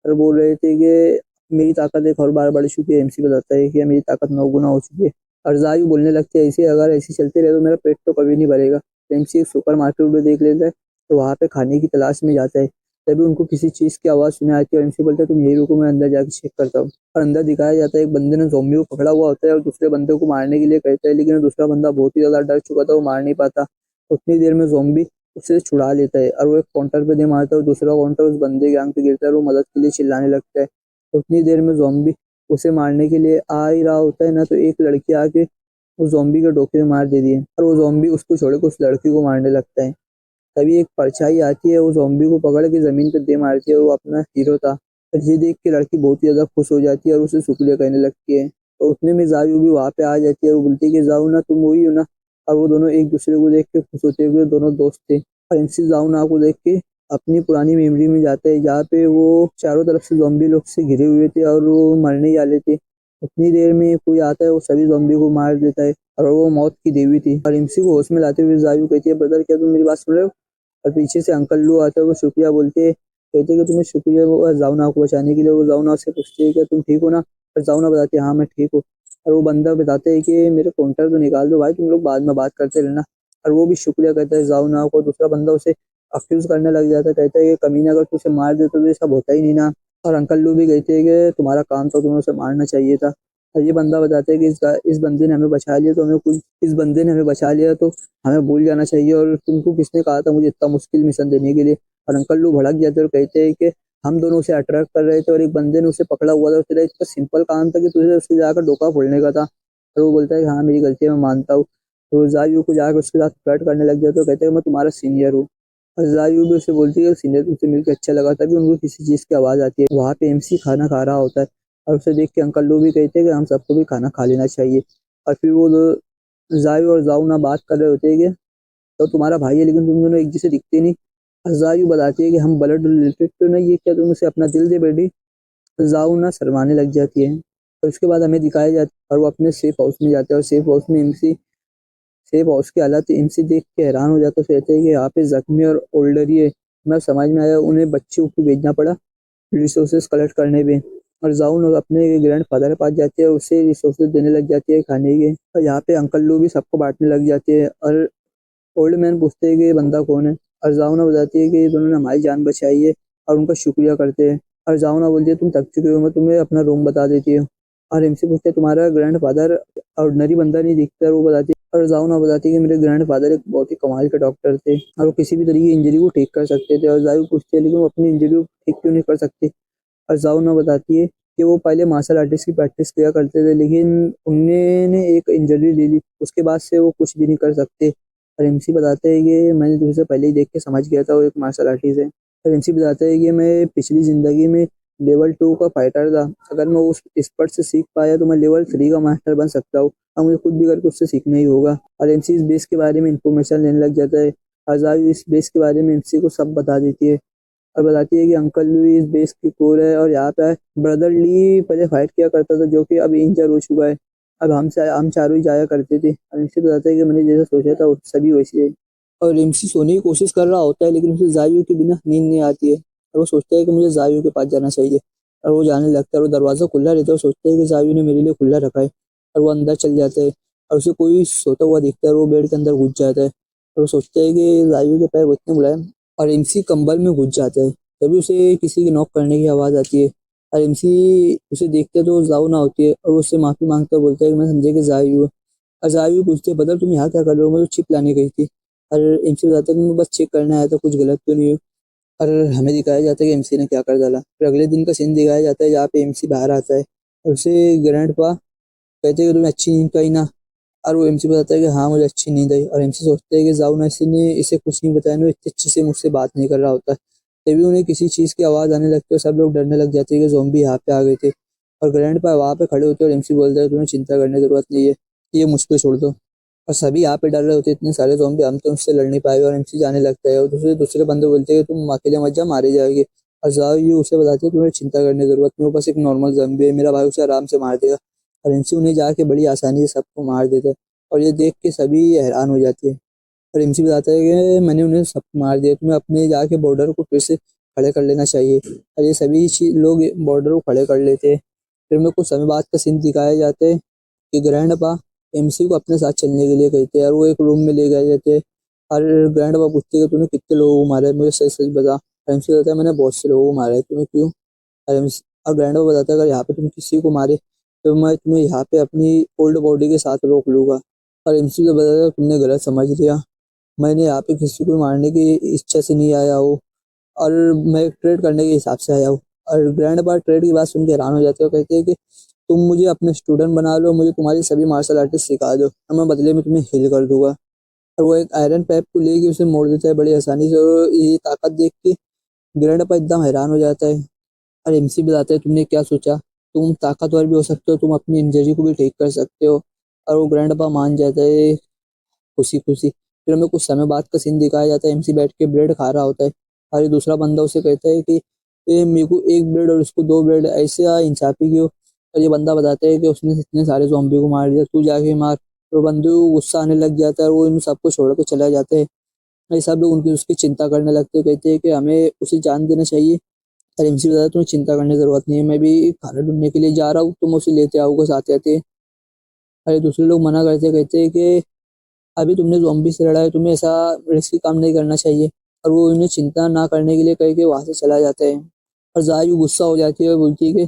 और बोल रहे थे कि मेरी ताकत एक और बार बढ़ चुकी है। एमसी बताता है कि मेरी ताकत 9 गुना हो चुकी है। और जायू बोलने लगते हैं ऐसे अगर ऐसे चलते रहे तो मेरा पेट तो कभी नहीं भरेगा। तो एमसी एक सुपर मार्केट में देख लेता है, तो वहाँ पे खाने की तलाश में जाता है। तभी उनको किसी चीज़ की आवाज़ सुनाई आती है, और एमसी बोलता है तुम यही रुको, मैं अंदर जाके चेक करता हूँ। और अंदर दिखाया जाता है एक बंदे ने ज़ॉम्बी को पकड़ा हुआ होता है, और दूसरे बंदे को मारने के लिए कहता है, लेकिन दूसरा बंदा बहुत ही ज़्यादा डर चुका था, वो मार नहीं पाता। उतनी देर में ज़ॉम्बी उसे छुड़ा लेता है, और वो एक काउंटर पे दे मारता है, और दूसरा काउंटर उस बंदे के आंख पे गिरता है, और वो मदद के लिए चिल्लाने लगता है। उतनी देर में ज़ॉम्बी उसे मारने के लिए आ ही रहा होता है ना, तो एक लड़की आके उस ज़ॉम्बी के डोके में मार देती है, और वो ज़ॉम्बी उसको छोड़ के उस लड़की को मारने लगता है। तभी एक परछाई आती है, वो ज़ॉम्बी को पकड़ के ज़मीन पे दे मारती है, वो अपना हीरो था। और ये देख के लड़की बहुत ही ज़्यादा खुश हो जाती है, और उसे शुक्रिया कहने लगती है। और उतने में जायू भी वहाँ पे आ जाती है, और वो बोलती है कि जाओ ना तुम वही हो ना। और वो दोनों एक दूसरे को देख के खुश होते हुए दोनों दोस्त थे। और एमसी जाओ ना को देख के अपनी पुरानी मेमोरी में जाते हैं, जहाँ पे वो चारों तरफ से ज़ॉम्बी लोग से घिरे हुए थे, और वो मरने ही वाले थे। उतनी देर में कोई आता है, वो सभी ज़ॉम्बी को मार देता है, और वो मौत की देवी थी। और एमसी को होश में लाते हुए जायू कहती है ब्रदर क्या तुम मेरी बात सुन रहे हो। और पीछे से अंकल लू आते हैं, वो शुक्रिया बोलते कहते कि तुम्हें शुक्रिया वो जाऊना को बचाने के लिए। वो जाऊना से पूछते है कि तुम ठीक हो ना। और जाऊना बताती है हाँ मैं ठीक हूँ। और वो बंदा बताते है कि मेरे काउंटर तो निकाल दो भाई, तुम लोग बाद में बात करते रहना। और वो भी शुक्रिया कहता है जाऊना को। दूसरा बंदा उसे अक्यूज करने लग जाता है, कहता है कि कमीना अगर तू उसे मार देता तो ये सब होता ही नहीं ना। और अंकल लू भी कहते हैं कि तुम्हारा काम था, तुम्हें उसे मारना चाहिए था। और ये बंदा बताता है कि इस बंदे ने हमें बचा लिया तो हमें कुछ इस बंदे ने हमें बचा लिया तो हमें भूल जाना चाहिए, और तुमको किसने कहा था मुझे इतना मुश्किल मिशन देने के लिए। और अंकल लोग भड़क जाते हैं और कहते हैं कि हम दोनों उसे अट्रैक्ट कर रहे थे, और एक बंदे ने उसे पकड़ा हुआ था, और तेरा इतना सिंपल काम था कि तुझे उससे जाकर डोका फोड़ने का था। और वो बोलता है कि हाँ मेरी गलती है, मैं मानता हूँ। तो जायू को जाकर उसके साथ फ्लर्ट करने लग जाते, तो कहते हैं मैं तुम्हारा सीनियर हूँ। और जायू भी उसे बोलती है सीनियर तुमसे मिलकर अच्छा लगा। तभी उनको किसी चीज़ की आवाज़ आती है, वहाँ पे एमसी खाना खा रहा होता है, और उसे देख के अंकल लोग भी कहते हैं कि हम सबको भी खाना खा लेना चाहिए। और फिर वो जायू और जाऊना बात कर रहे होते हैं कि तो तुम्हारा भाई है लेकिन तुम दोनों एक जैसे दिखते नहीं। जायू बताती है कि हम ब्लड रिलेटेड तो नहीं है, क्या तुम उसे अपना दिल दे बेटी। जाऊ ना शर्माने लग जाती है। और उसके बाद हमें दिखाया जाता है, और वो अपने सेफ हाउस में जाते हैं, और सेफ हाउस में एमसी सेफ हाउस की हालत एमसी देख के हैरान हो जाता है। कहते हैं कि यहाँ पे जख्मी और ओल्डर ही है। मैं समझ में आया उन्हें बच्चों को भेजना पड़ा रिसोर्सेज कलेक्ट करने पे। और जाउन अपने ग्रैंडफादर के पास जाती है, उससे रिसोर्सेज देने लग जाती है खाने के। और यहाँ पे अंकल लोग भी सबको बांटने लग जाते हैं। और ओल्ड मैन पूछते हैं कि ये बंदा कौन है। और जाउना बताती है कि ये दोनों ने हमारी जान बचाई है, और उनका शुक्रिया करते हैं। और जाउना बोलती है तुम थक चुके हो, मैं तुम्हें अपना रूम बता देती हूँ। और एमसी पूछते हैं तुम्हारा ग्रैंडफादर ऑर्डिनरी बंदा नहीं दिखता है, वो बताती है। और जाउना बताती है कि मेरे ग्रैंडफादर एक बहुत ही कमाल के डॉक्टर थे, और वो किसी भी तरीके की इंजरी को ठीक कर सकते थे। और जायु पूछती है लेकिन वो अपनी इंजरी को ठीक क्यों नहीं कर सकते। और जाउना बताती है कि वो पहले मार्शल आर्टिस्ट की प्रैक्टिस किया करते थे, लेकिन उन्होंने एक इंजरी ले ली, उसके बाद से वो कुछ भी नहीं कर सकते। और एमसी बताते हैं कि मैंने तुझसे पहले ही देख के समझ गया था वो एक मार्शल आर्टिस्ट है। और एमसी बताते हैं कि मैं पिछली जिंदगी में लेवल 2 का फाइटर था, अगर मैं उस एक्सपर्ट से सीख पाया तो मैं लेवल 3 का मास्टर बन सकता हूँ। अब मुझे खुद भी करके उससे सीखना ही होगा। और एमसी इस बेस के बारे में इंफॉर्मेशन लेने लग जाता है। अजायु इस बेस के बारे में एमसी को सब बता देती है, और बताती है कि अंकल लुई इस बेस की कोर है, और यहाँ पे ब्रदर ली पहले फाइट किया करता था जो कि अब इंजर हो चुका है। अब हम चारों ही जाया करते थे। और एमसी बताता है कि मैंने जैसा सोचा था सभी वैसे है। और एमसी सोने की कोशिश कर रहा होता है, लेकिन उसे जायु के बिना नींद नहीं आती है। और वो सोचता है कि मुझे जायु के पास जाना चाहिए। और वो जाने लगता है, और वो दरवाजा खुला रहता है, और सोचता है कि जायु ने मेरे लिए खुला रखा है। और वो अंदर चल जाता है, और उसे कोई सोता हुआ दिखता है, और वो बेड के अंदर घुस जाता है। और वो सोचता है कि जायु के पैर उतने मुलायम। और एमसी कंबल में घुस जाता है। तभी उसे किसी के नॉक करने की आवाज़ आती है। और एमसी उसे देखते है तो वो जाऊ ना होती है, और वो उससे माफ़ी मांगता है, बोलता है कि मैं समझे कि जायु है। और जायु पूछते है बदल तुम यहाँ क्या कर रहे हो, मैं तो चिप लाने गई थी। और एमसी बताता है कि मैं बस चेक करने आया था, कुछ गलत तो नहीं हो। और हमें दिखाया जाता है कि एमसी ने क्या कर डाला। फिर अगले दिन का सीन दिखाया जाता है जहाँ पे एमसी बाहर आता है, और उसे ग्रैंडपा कहते हैं कि तुम्हें अच्छी नींद आई ना। और वो एमसी बताता है कि हाँ मुझे अच्छी नींद आई। और एमसी सोचते है कि जाऊ ना ने इसे कुछ नहीं बताया, ना इतने अच्छे से मुझसे बात नहीं कर रहा होता। तभी उन्हें किसी चीज़ की आवाज़ आने लगती है, और सब लोग डरने लग जाते हैं कि ज़ॉम्बी यहाँ पे आ गए थे। और ग्रैंडपा वहाँ पे खड़े होते हैं, और एमसी बोलता है तुम्हें चिंता करने की जरूरत नहीं है, ये मुझ पे छोड़ दो। और सभी यहाँ पे डर रहे होते हैं, इतने सारे ज़ॉम्बी, हम तो उससे लड़ नहीं पाएंगे। और एमसी जाने लगता है, और दूसरे दूसरे बंदे बोलते हैं कि तुम अकेले मत जा, मारे जाओगे। और जाओ ये उसे बताते हैं तुम्हें चिंता करने की जरूरत नहीं, वो बस एक नॉर्मल ज़ॉम्बी है, मेरा भाई उसे आराम से मार देगा। और एमसी उन्हें जाके बड़ी आसानी से सबको मार देता है। और ये देख के सभी हैरान हो जाते हैं। और एमसी बताता है कि मैंने उन्हें सबको मार दिया, तुम्हें अपने जाके बॉर्डर को फिर से खड़े कर लेना चाहिए। और ये सभी लोग बॉर्डर को खड़े कर लेते हैं। फिर में कुछ समय बाद का सीन दिखाया जाता है कि ग्रैंडपा एमसी को अपने साथ चलने के लिए कहते हैं, और वो एक रूम में ले गए जाते हैं। और ग्रैंडपा पूछते हैं कि तूने कितने लोगों को मारा है, मुझे सच सच बता। एमसी बताता है मैंने बहुत से लोगों को मारा है, तुम्हें क्यों। और ग्रैंडपा बताता है अगर यहाँ पे तुम किसी को मारे तो मैं तुम्हें यहाँ पे अपनी ओल्ड बॉडी के साथ रोक लूंगा। और एमसी तो बताता है तुमने गलत समझ लिया, मैंने यहाँ पे किसी को मारने की इच्छा से नहीं आया हूँ, और मैं ट्रेड करने के हिसाब से आया हूँ। और ग्रैंड बार ट्रेड की बात सुन के हैरान हो जाते हो, कहते हैं कि तुम मुझे अपने स्टूडेंट बना लो, मुझे तुम्हारी सभी मार्शल आर्टिस्ट सिखा दो, और मैं बदले में तुम्हें हील कर दूंगा। और वो एक आयरन पैप को लेके उसे मोड़ देता है बड़ी आसानी से, और ये ताकत देख के ग्रैंड पा एकदम हैरान हो जाता है। और एमसी बताता है तुमने क्या सोचा, तुम ताकतवर भी हो सकते हो, तुम अपनी इंजरी को भी ठीक कर सकते हो। और वो ग्रैंड पा मान जाता है खुशी खुशी। फिर हमें कुछ समय बाद का सीन दिखाया जाता है, एमसी बैठ के ब्रेड खा रहा होता है। और ये दूसरा बंदा उसे कहता है कि ये मेरे को एक ब्रेड और इसको दो ब्रेड, ऐसे इंसाफी क्यों। और ये बंदा बताता है कि उसने इतने सारे ज़ॉम्बी को मार दिया, तू जाके मार। और बंदे को गुस्सा आने लग जाता है, और वो इन सबको छोड़ के चला जाता है। ये सब लोग उनकी उसकी चिंता करने लगते हैं, कहते हैं कि हमें उसे जान देना चाहिए। और एमसी बताता है तुम्हें चिंता करने की जरूरत नहीं है, मैं भी खाना ढूंढने के लिए जा रहा हूँ, तुम उसे लेते आओगे साथ आते। अरे दूसरे लोग मना करते, कहते हैं कि अभी तुमने ज़ॉम्बी से लड़ा है, तुम्हें ऐसा रिस्की काम नहीं करना चाहिए। और वो उन्हें चिंता ना करने के लिए कह के वहां से चला जाता है। और जायु गुस्सा हो जाती है, और बोलती है कि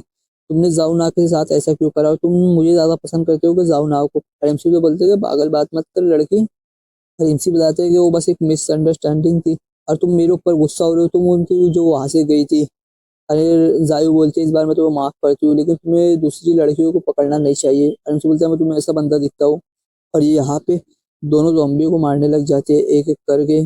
तुमने जाउना के साथ ऐसा क्यों करा, तुम मुझे ज्यादा पसंद करते हो कि जाउना को। और एमसी तो बोलते हैं कि पागल बात मत कर लड़की। और एमसी बताते हैं कि वो बस एक मिसअंडरस्टैंडिंग थी, और तुम मेरे ऊपर गुस्सा हो रहे हो, तुम उनकी जो वहां से गई थी। अरे जायु बोलती है इस बार मैं तुम्हें माफ करती हूँ, लेकिन तुम्हें दूसरी लड़कियों को पकड़ना नहीं चाहिए। और एमसी बोलता है मैं तुम्हें ऐसा बंदा दिखता हूँ। और ये यहाँ पे दोनों ज़ॉम्बी को मारने लग जाते हैं एक एक करके।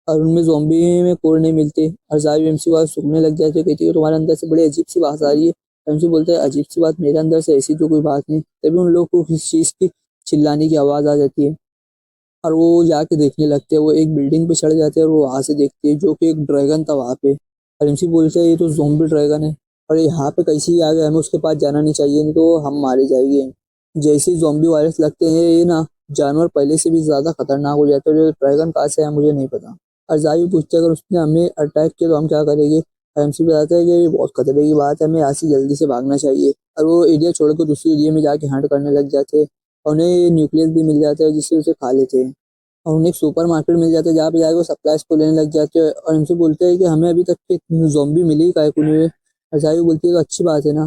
और उनमें ज़ॉम्बी में कोर नहीं मिलते, और जायु एमसी को सूखने लग जाते हैं, कहती है तुम्हारे अंदर से बड़ी अजीब सी बात आ रही है। एमसी बोलता है अजीब सी बात, मेरे अंदर से ऐसी तो कोई बात नहीं। तभी उन लोग को किसी चीज़ की चिल्लाने की आवाज़ आ जाती है, और वो जाके देखने लगते हैं। वो एक बिल्डिंग पे चढ़ जाते हैं, और वो वहां से देखते हैं जो कि एक ड्रैगन था वहां पे। और एमसी बोलते हैं ये तो ज़ॉम्बी ड्रैगन है, और ये यहाँ पे कैसे ही आ गया, हमें उसके पास जाना नहीं चाहिए, नहीं तो हम मारे जाएंगे। जैसे ही ज़ॉम्बी वायरस लगते हैं ये ना जानवर पहले से भी ज्यादा खतरनाक हो जाता है। जो ड्रैगन कहाँ से है मुझे नहीं पता। और जायु पूछते अगर उसने हमें अटैक किया तो हम क्या करेंगे। एमसी बताता है कि ये बहुत खतरे की बात है, हमें यहाँ से जल्दी से भागना चाहिए। और वो एरिया छोड़कर दूसरे एरिया में जाके हंट करने लग जाते हैं और उन्हें न्यूक्लियस भी मिल जाता है जिससे उसे खा लेते हैं। और उन्हें एक सुपर मार्केट मिल जाता है जहाँ पे जाके वो सप्लाईज को लेने लग जाते हैं और इनसे बोलते हैं कि हमें अभी तक के ज़ॉम्बी मिली काहे को नहीं। और जाके बोलती है कि अच्छी बात है ना।